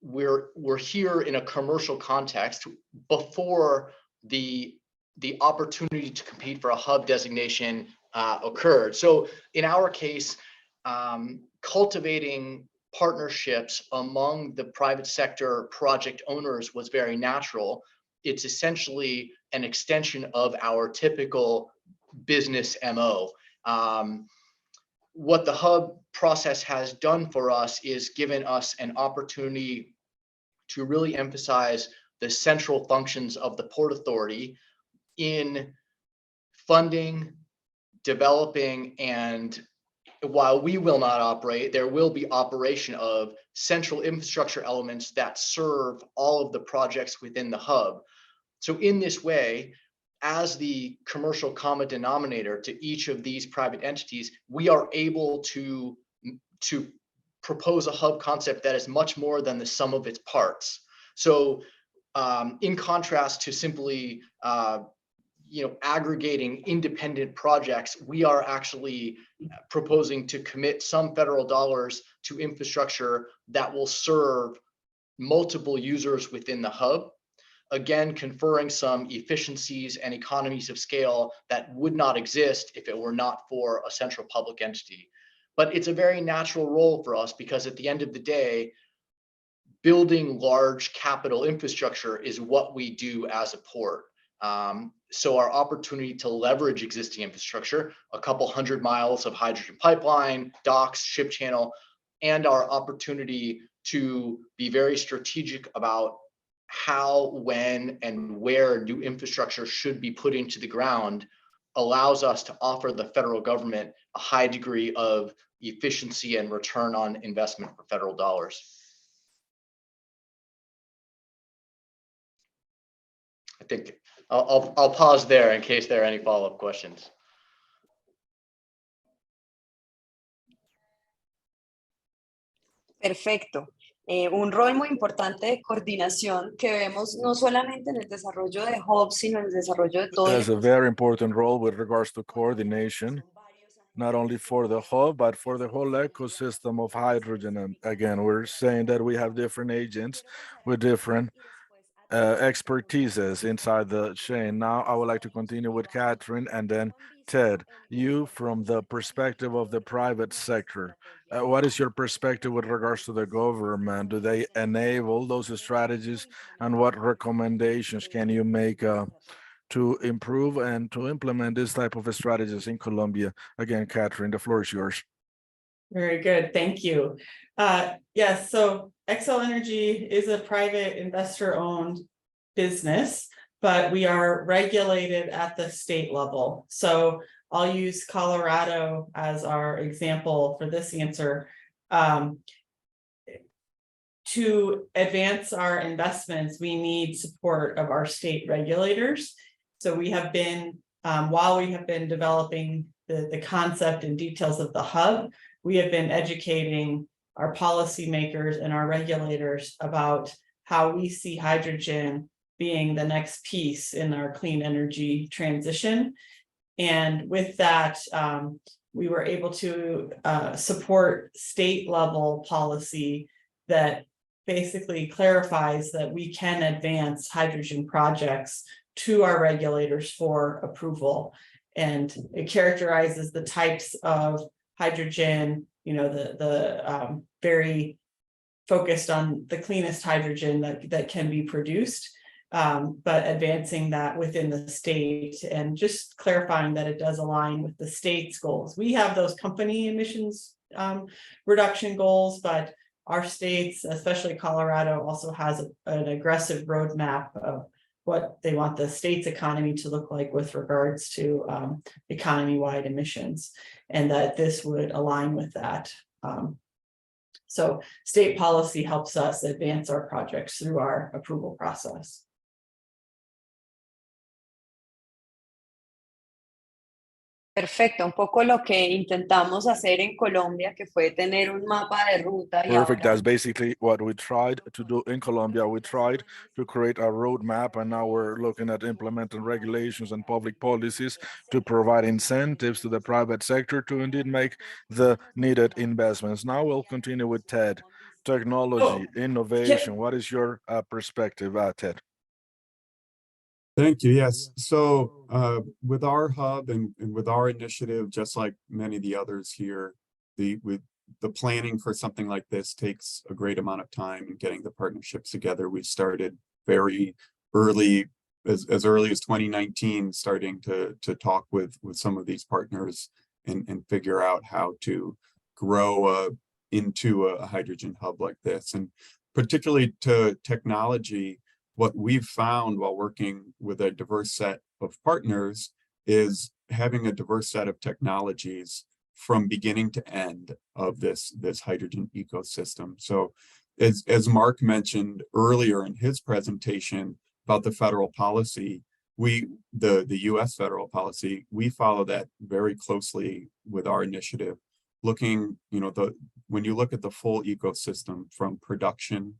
we're here in a commercial context before the opportunity to compete for a hub designation occurred. So in our case, cultivating partnerships among the private sector project owners was very natural. It's essentially an extension of our typical business MO. What the hub process has done for us is given us an opportunity to really emphasize the central functions of the Port Authority in funding, developing, and while we will not operate, there will be operation of central infrastructure elements that serve all of the projects within the hub. So in this way, as the commercial common denominator to each of these private entities, we are able to propose a hub concept that is much more than the sum of its parts. So in contrast to simply aggregating independent projects, we are actually proposing to commit some federal dollars to infrastructure that will serve multiple users within the hub, again conferring some efficiencies and economies of scale that would not exist if it were not for a central public entity. But it's a very natural role for us because at the end of the day, building large capital infrastructure is what we do as a port. So our opportunity to leverage existing infrastructure, a couple 100 miles of hydrogen pipeline, docks, ship channel, and our opportunity to be very strategic about how, when, and where new infrastructure should be put into the ground allows us to offer the federal government a high degree of efficiency and return on investment for federal dollars. I think I'll pause there in case there are any follow-up questions. Perfecto. Un rol muy importante de coordinación que vemos no solamente en el desarrollo de hubs, sino en el desarrollo de todo. There's a very important role with regards to coordination, not only for the hub, but for the whole ecosystem of hydrogen. And again, we're saying that we have different agents with different expertises inside the chain. Now, I would like to continue with Catherine and then Ted. You, from the perspective of the private sector, what is your perspective with regards to the government? Do they enable those strategies, and what recommendations can you make to improve and to implement this type of strategies in Colombia? Again, Catherine, the floor is yours. Very good, thank you. Yes, so Xcel Energy is a private investor-owned business, but we are regulated at the state level. So I'll use Colorado as our example for this answer. To advance our investments, we need support of our state regulators. So we have been, while we have been developing the concept and details of the hub, we have been educating our policymakers and our regulators about how we see hydrogen being the next piece in our clean energy transition. And with that, we were able to support state level policy that basically clarifies that we can advance hydrogen projects to our regulators for approval. And it characterizes the types of hydrogen, the very focused on the cleanest hydrogen that can be produced, but advancing that within the state and just clarifying that it does align with the state's goals. We have those company emissions reduction goals, but our states, especially Colorado, also has an aggressive roadmap of what they want the state's economy to look like with regards to economy-wide emissions, and that this would align with that. So state policy helps us advance our projects through our approval process. Perfecto, un poco lo que intentamos hacer en Colombia, que fue tener un mapa de ruta y Perfect. ahora That's basically what we tried to do in Colombia. We tried to create a roadmap, and now we're looking at implementing regulations and public policies to provide incentives to the private sector to indeed make the needed investments. Now we'll continue with Ted. Technology, innovation. What is your perspective, Ted? Thank you. Yes. So with our hub and with our initiative, just like many of the others here, the planning for something like this takes a great amount of time and getting the partnerships together. We started very early, as early as 2019, starting to talk with some of these partners and figure out how to grow into a hydrogen hub like this. And particularly to technology, what we've found while working with a diverse set of partners is having a diverse set of technologies from beginning to end of this hydrogen ecosystem. So as Mark mentioned earlier in his presentation about the federal policy, the US federal policy, we follow that very closely with our initiative, looking, when you look at the full ecosystem from production,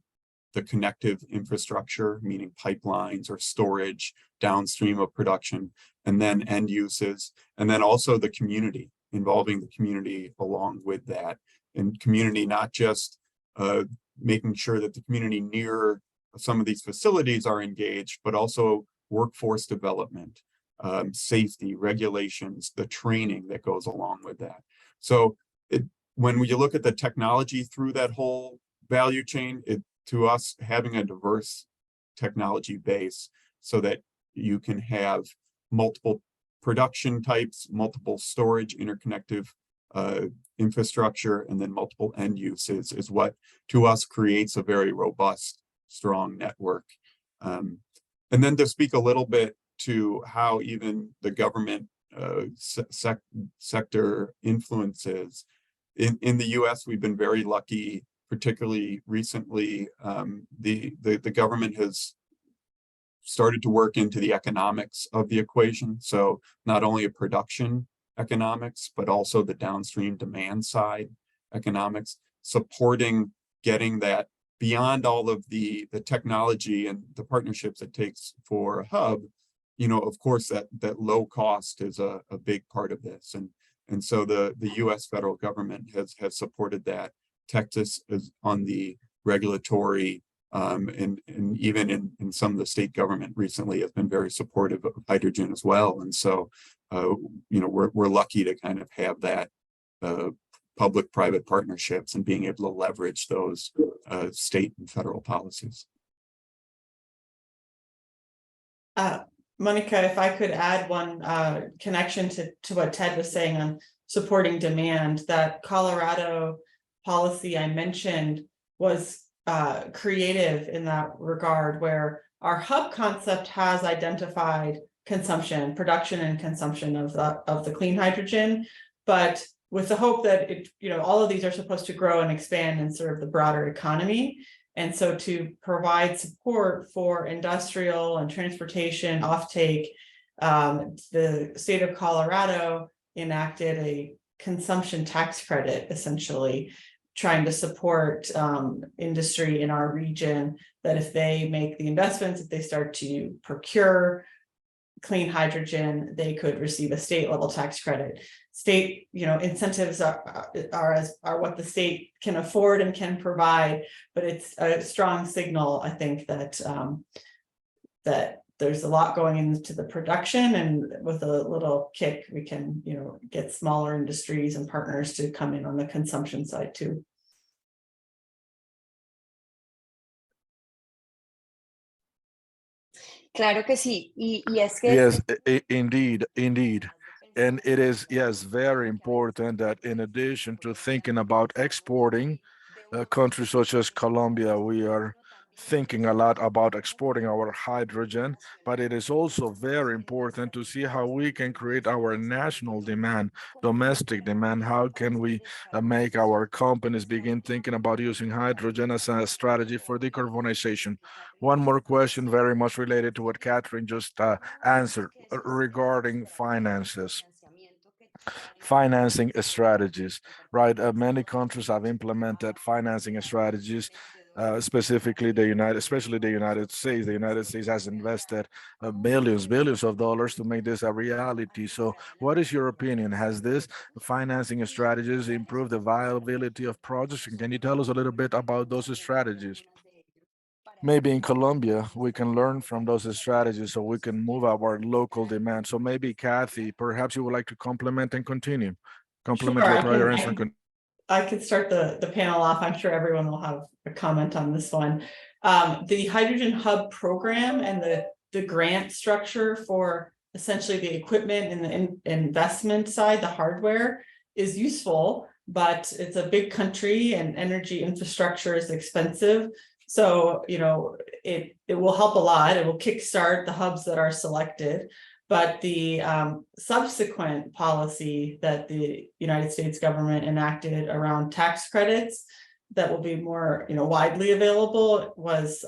the connective infrastructure, meaning pipelines or storage downstream of production, and then end uses, and then also the community, involving the community along with that. And community, not just making sure that the community near some of these facilities are engaged, but also workforce development, safety, regulations, the training that goes along with that. So when you look at the technology through that whole value chain, to us, having a diverse technology base so that you can have multiple production types, multiple storage, interconnective infrastructure, and then multiple end uses is what, to us, creates a very robust, strong network. And then to speak a little bit to how even the government sector influences. In the US, we've been very lucky. Particularly recently, the government has started to work into the economics of the equation. So not only a production economics, but also the downstream demand side economics, supporting getting that beyond all of the technology and the partnerships it takes for a hub. Of course, that low cost is a big part of this. And so the US federal government has supported that. Texas is on the regulatory and even in some of the state government recently has been very supportive of hydrogen as well. And so, we're lucky to kind of have that public-private partnerships and being able to leverage those state and federal policies. Monica, if I could add one connection to what Ted was saying on supporting demand, that Colorado policy I mentioned was creative in that regard, where our hub concept has identified production and consumption of the clean hydrogen, but with the hope that all of these are supposed to grow and expand and serve the broader economy. And so to provide support for industrial and transportation offtake, the state of Colorado enacted a consumption tax credit, essentially trying to support industry in our region, that if they make the investments, if they start to procure clean hydrogen, they could receive a state level tax credit. State, incentives are what the state can afford and can provide, but it's a strong signal, I think, that that there's a lot going into the production, and with a little kick, we can, get smaller industries and partners to come in on the consumption side too. Claro que sí. Y es que Yes, indeed. And it is, yes, very important that in addition to thinking about exporting, countries such as Colombia, we are thinking a lot about exporting our hydrogen, but it is also very important to see how we can create our national demand, domestic demand. How can we make our companies begin thinking about using hydrogen as a strategy for decarbonization? One more question, very much related to what Catherine just answered regarding finances. financing strategies, right? Many countries have implemented financing strategies, specifically especially the United States. The United States has invested billions of dollars to make this a reality. So what is your opinion? Has this financing strategies improved the viability of projects? And can you tell us a little bit about those strategies? Maybe in Colombia, we can learn from those strategies so we can move our local demand. So maybe Kathy, perhaps you would like to complement and continue. Complement Sure, your prior answer. I could start the panel off. I'm sure everyone will have a comment on this one. The Hydrogen Hub program and the grant structure for essentially the equipment and the investment side, the hardware, is useful, but it's a big country and energy infrastructure is expensive. So, you know, it will help a lot. It will kickstart the hubs that are selected. But the subsequent policy that the United States government enacted around tax credits that will be more, you know, widely available was,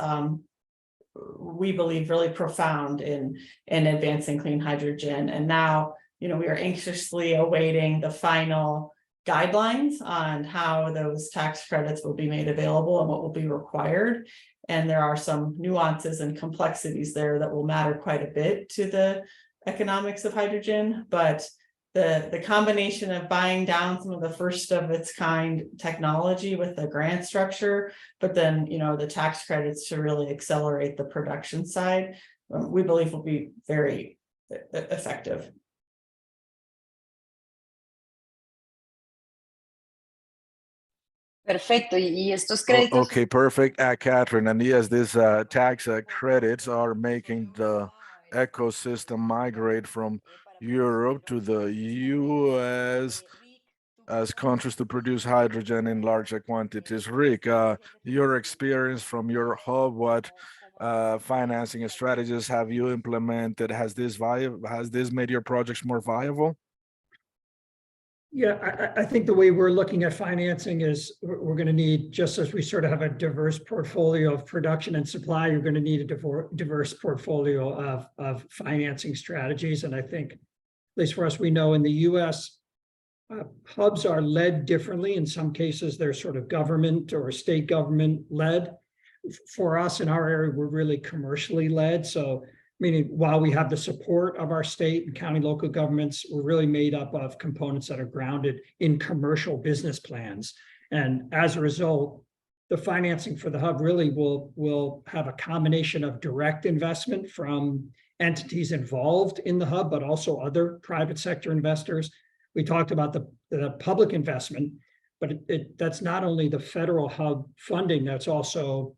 we believe, really profound in advancing clean hydrogen. And now, you know, we are anxiously awaiting the final guidelines on how those tax credits will be made available and what will be required. And there are some nuances and complexities there that will matter quite a bit to the economics of hydrogen, but the combination of buying down some of the first of its kind technology with the grant structure, but then, you know, the tax credits to really accelerate the production side, we believe will be very effective. Perfecto. Y estos créditos. Okay, perfect, Catherine. And yes, these tax credits are making the ecosystem migrate from Europe to the US as countries to produce hydrogen in larger quantities. Rick, your experience from your hub, what financing strategies have you implemented? Has this made your projects more viable? Yeah, I think the way we're looking at financing is we're going to need, just as we sort of have a diverse portfolio of production and supply, you're going to need a diverse portfolio of financing strategies. And I think, at least for us, we know in the US, hubs are led differently. In some cases, they're sort of government or state government led. For us in our area, we're really commercially led. So meaning while we have the support of our state and county local governments, we're really made up of components that are grounded in commercial business plans. And as a result, the financing for the hub really will have a combination of direct investment from entities involved in the hub, but also other private sector investors. We talked about the public investment, but that's not only the federal hub funding, that's also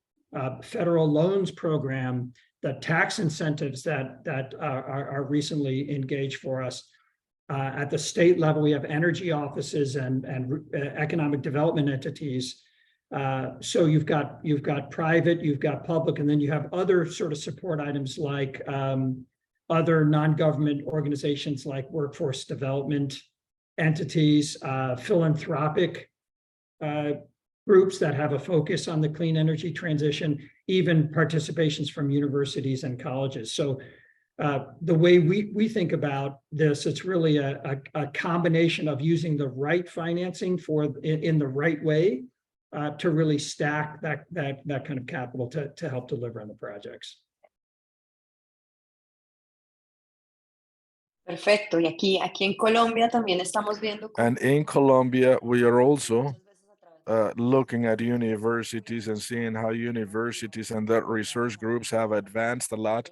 federal loans program, the tax incentives that are recently engaged for us. At the state level, we have energy offices and economic development entities. So you've got private, you've got public, and then you have other sort of support items like other non-government organizations like workforce development entities, philanthropic groups that have a focus on the clean energy transition, even participations from universities and colleges. So the way we think about this, it's really a combination of using the right financing in the right way to really stack that kind of capital to help deliver on the projects. Perfecto. Y aquí en Colombia también estamos viendo. And in Colombia, we are also looking at universities and seeing how universities and their research groups have advanced a lot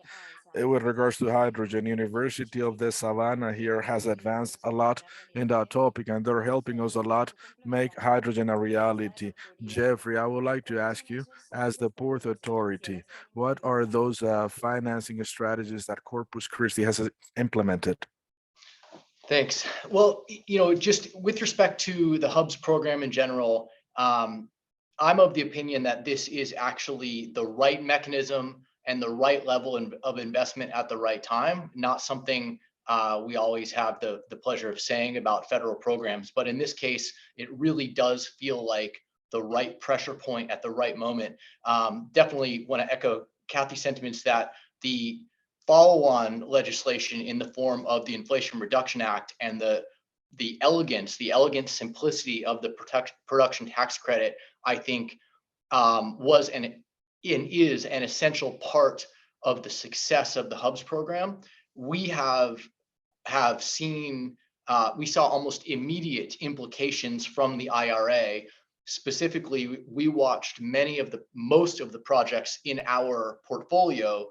with regards to hydrogen. University of the Savannah here has advanced a lot in that topic, and they're helping us a lot make hydrogen a reality. Jeffrey, I would like to ask you, as the Port Authority, what are those financing strategies that Corpus Christi has implemented? Thanks. Well, you know, just with respect to the Hubs program in general, I'm of the opinion that this is actually the right mechanism and the right level of investment at the right time, not something we always have the pleasure of saying about federal programs. But in this case, it really does feel like the right pressure point at the right moment. Definitely want to echo Kathy's sentiments that the follow-on legislation in the form of the Inflation Reduction Act and the elegant simplicity of the production tax credit, I think, was and is an essential part of the success of the Hubs program. We seen, we saw almost immediate implications from the IRA. Specifically, we watched most of the projects in our portfolio,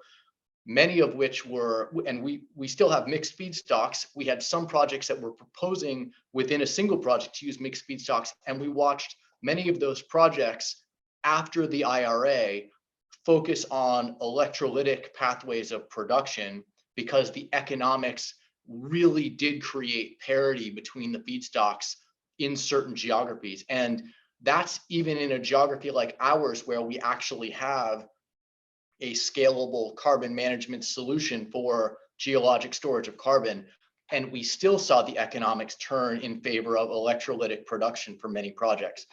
many of which were, and we still have mixed feedstocks. We had some projects that were proposing within a single project to use mixed feedstocks, and we watched many of those projects after the IRA focus on electrolytic pathways of production, because the economics really did create parity between the feedstocks in certain geographies. And that's even in a geography like ours, where we actually have a scalable carbon management solution for geologic storage of carbon. And we still saw the economics turn in favor of electrolytic production for many projects.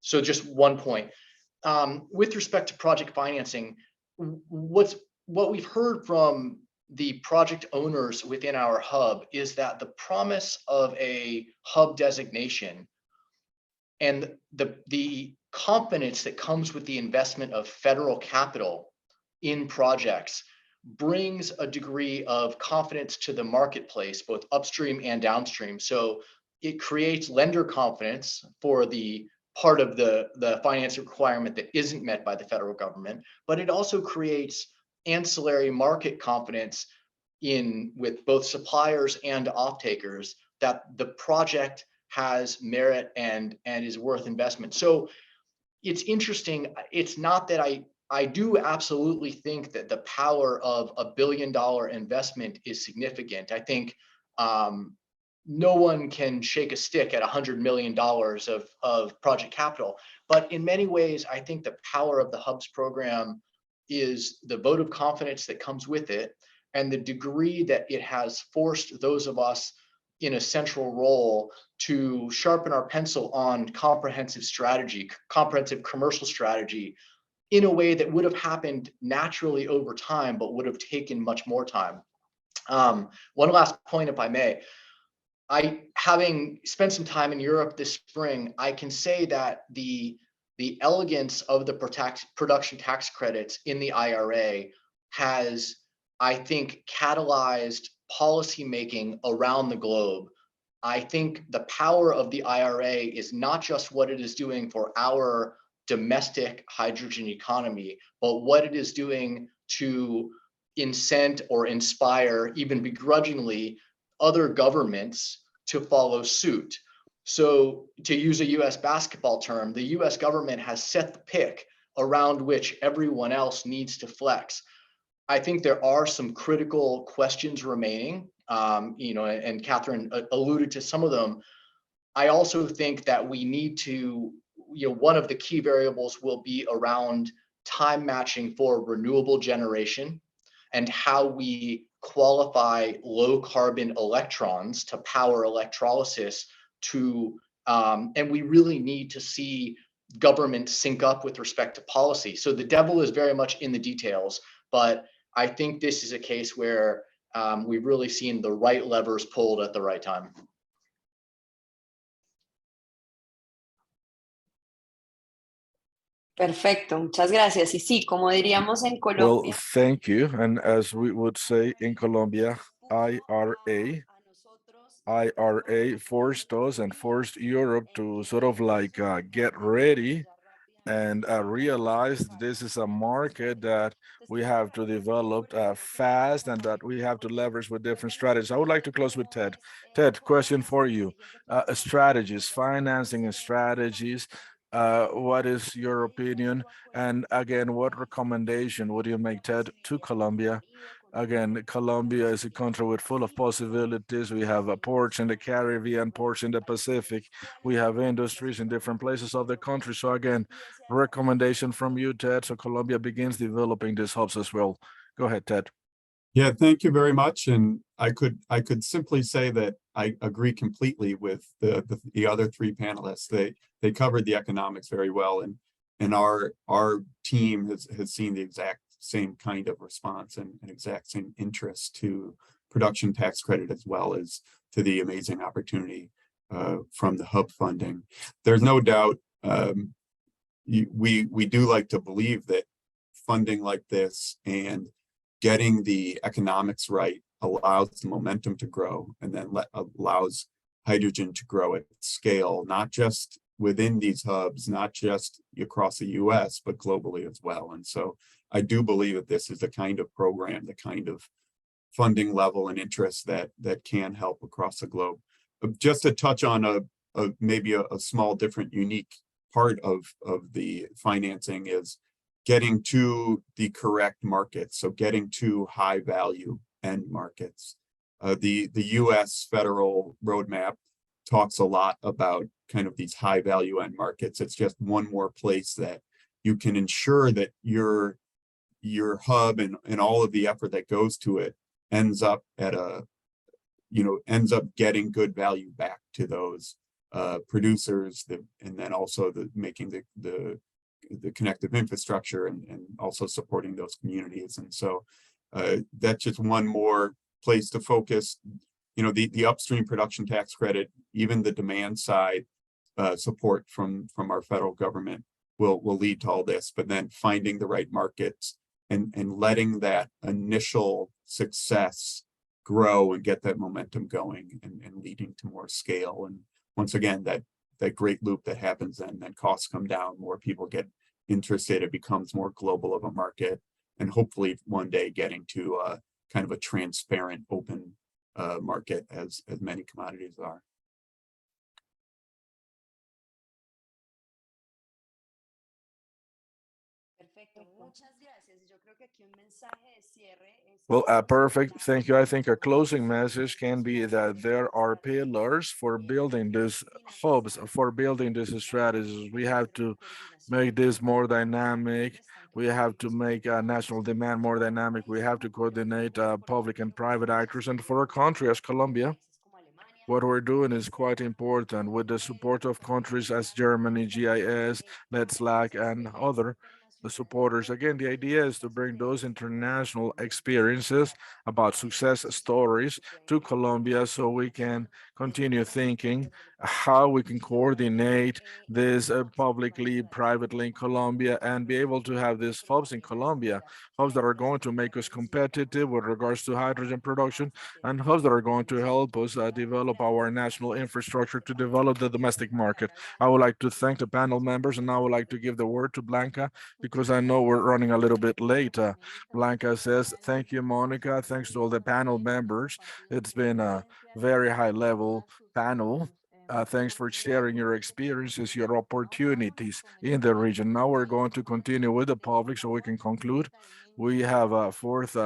So just one point. With respect to project financing, what we've heard from the project owners within our hub is that the promise of a hub designation and the confidence that comes with the investment of federal capital in projects brings a degree of confidence to the marketplace, both upstream and downstream. So it creates lender confidence for the part of the finance requirement that isn't met by the federal government, but it also creates ancillary market confidence with both suppliers and off-takers that the project has merit and is worth investment. So it's interesting. It's not that I do absolutely think that the power of $1 billion investment is significant. I think no one can shake a stick at $100 million of project capital. But in many ways, I think the power of the Hubs program is the vote of confidence that comes with it, and the degree that it has forced those of us in a central role to sharpen our pencil on comprehensive commercial strategy in a way that would have happened naturally over time, but would have taken much more time. One last point, if I may. Having spent some time in Europe this spring, I can say that the elegance of the production tax credits in the IRA has, I think, catalyzed policymaking around the globe. I think the power of the IRA is not just what it is doing for our domestic hydrogen economy, but what it is doing to incent or inspire, even begrudgingly, other governments to follow suit. So to use a US basketball term, the US government has set the pick around which everyone else needs to flex. I think there are some critical questions remaining, and Catherine alluded to some of them. I also think that we need to, one of the key variables will be around time matching for renewable generation and how we qualify low carbon electrons to power electrolysis and we really need to see government sync up with respect to policy. So the devil is very much in the details, but I think this is a case where we've really seen the right levers pulled at the right time. Perfecto, muchas gracias. Y sí, como diríamos en Well, Colombia, thank you. And as we would say in Colombia, IRA forced us and forced Europe to sort of like get ready and realize this is a market that we have to develop fast and that we have to leverage with different strategies. I would like to close with Ted. Ted, question for you. Strategies, financing strategies. What is your opinion? And again, what recommendation would you make, Ted, to Colombia? Again, Colombia is a country full of possibilities. We have ports in the Caribbean, ports in the Pacific. We have industries in different places of the country. So again, recommendation from you, Ted, so Colombia begins developing these hubs as well. Go ahead, Ted. Yeah, thank you very much. And I could simply say that I agree completely with the other three panelists. They covered the economics very well, and our team has seen the exact same kind of response and exact same interest to production tax credit, as well as to the amazing opportunity from the hub funding. There's no doubt we do like to believe that funding like this and getting the economics right allows the momentum to grow, and then allows hydrogen to grow at scale, not just within these hubs, not just across the US, but globally as well. And so I do believe that this is the kind of program, the kind of funding level and interest that can help across the globe. Just to touch on maybe a small different unique part of the financing is getting to the correct markets. So getting to high value end markets. The US federal roadmap talks a lot about kind of these high value end markets. It's just one more place that you can ensure that your hub and all of the effort that goes to it ends up at ends up getting good value back to those producers, and then also making the connective infrastructure and also supporting those communities. And so that's just one more place to focus. The upstream production tax credit, even the demand side support from our federal government will lead to all this, but then finding the right markets and letting that initial success grow and get that momentum going and leading to more scale. And once again, that great loop that happens, then costs come down, more people get interested, it becomes more global of a market, and hopefully one day getting to kind of a transparent, open market as many commodities are. Well, perfect. Thank you. I think a closing message can be that there are pillars for building these hubs, for building these strategies. We have to make this more dynamic. We have to make national demand more dynamic. We have to coordinate public and private actors. And for a country as Colombia, what we're doing is quite important with the support of countries as Germany, GIS, Let's Lack, and other supporters. Again, the idea is to bring those international experiences about success stories to Colombia so we can continue thinking how we can coordinate this publicly, privately in Colombia, and be able to have these hubs in Colombia, hubs that are going to make us competitive with regards to hydrogen production, and hubs that are going to help us develop our national infrastructure to develop the domestic market. I would like to thank the panel members, and I would like to give the word to Blanca because I know we're running a little bit late. Blanca says, thank you, Monica. Thanks to all the panel members. It's been a very high level panel. Thanks for sharing your experiences, your opportunities in the region. Now we're going to continue with the public so we can conclude. We have a fourth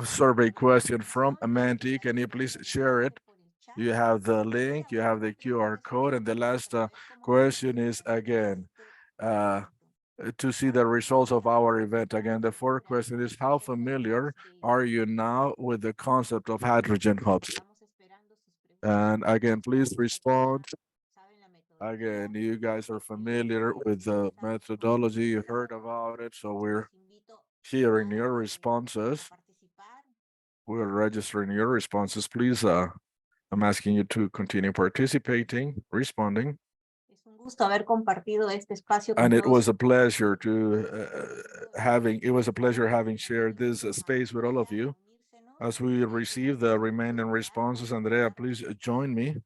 survey question from Amanti. Can you please share it? You have the link, you have the QR code, and the last question is again, to see the results of our event. Again, the fourth question is, how familiar are you now with the concept of hydrogen hubs? And again, please respond. Again, you guys are familiar with the methodology, you heard about it, so we're hearing your responses. We're registering your responses. Please, I'm asking you to continue participating, responding. And it was a pleasure having shared this space with all of you. As we receive the remaining responses, Andrea, please join me.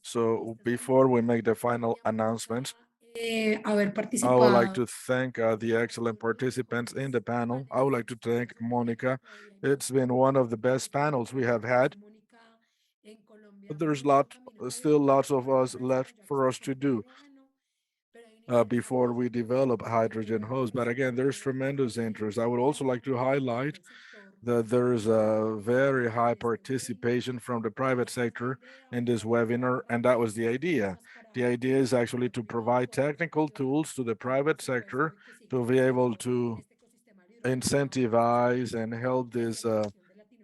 So before we make the final announcements, I would like to thank the excellent participants in the panel. I would like to thank Monica. It's been one of the best panels we have had. But there's still lots of us left for us to do before we develop hydrogen hubs. But again, there's tremendous interest. I would also like to highlight that there's a very high participation from the private sector in this webinar, and that was the idea. The idea is actually to provide technical tools to the private sector to be able to incentivize and help this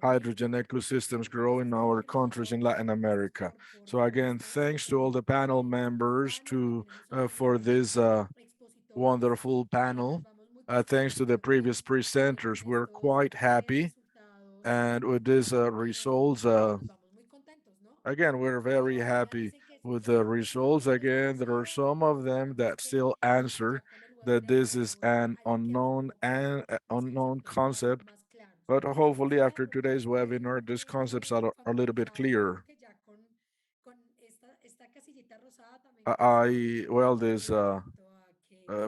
hydrogen ecosystems grow in our countries in Latin America. So again, thanks to all the panel members for this wonderful panel. Thanks to the previous presenters, we're quite happy And with these results, again, we're very happy with the results. Again, there are some of them that still answer that this is an unknown and unknown concept, but hopefully after today's webinar, these concepts are a little bit clearer. Well, this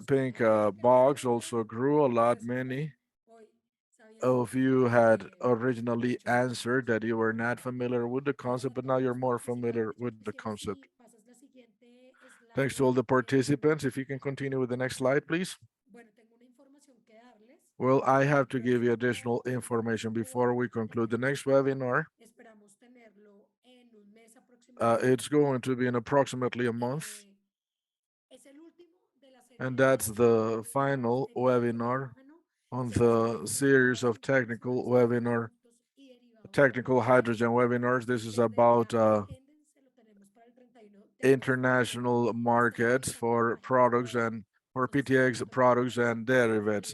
pink box also grew a lot. Many of you had originally answered that you were not familiar with the concept, but now you're more familiar with the concept. Thanks to all the participants. If you can continue with the next slide, please. Well, I have to give you additional information before we conclude the next webinar. It's going to be in approximately a month. And that's the final webinar on the series of technical hydrogen webinars. This is about international markets for products and for PTX products and derivatives.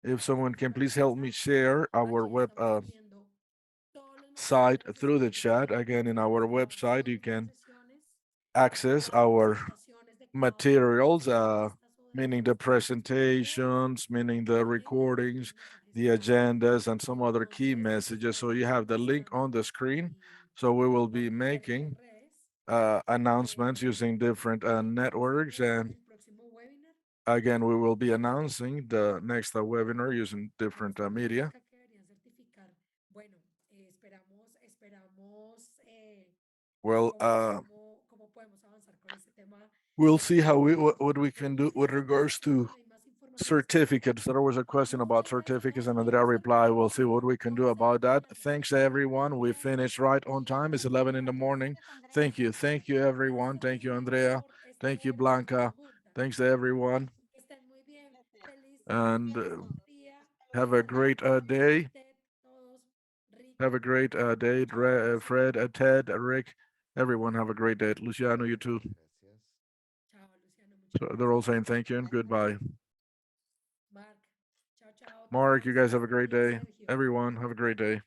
If someone can please help me share our web site through the chat. Again, in our website, you can access our materials, meaning the presentations, meaning the recordings, the agendas, and some other key messages. So you have the link on the screen. So we will be making announcements using different networks. And again, we will be announcing the next webinar using different media. Well, we'll see how what we can do with regards to certificates. There was a question about certificates and Andrea replied, we'll see what we can do about that. Thanks everyone. We finished right on time. It's 11 in the morning. Thank you. Thank you, everyone. Thank you, Andrea. Thank you, Blanca. Thanks to everyone. And have a great day. Have a great day, Fred, Ted, Rick. Everyone have a great day. Luciano, you too. So they're all saying thank you and goodbye. Mark, you guys have a great day. Everyone, have a great day.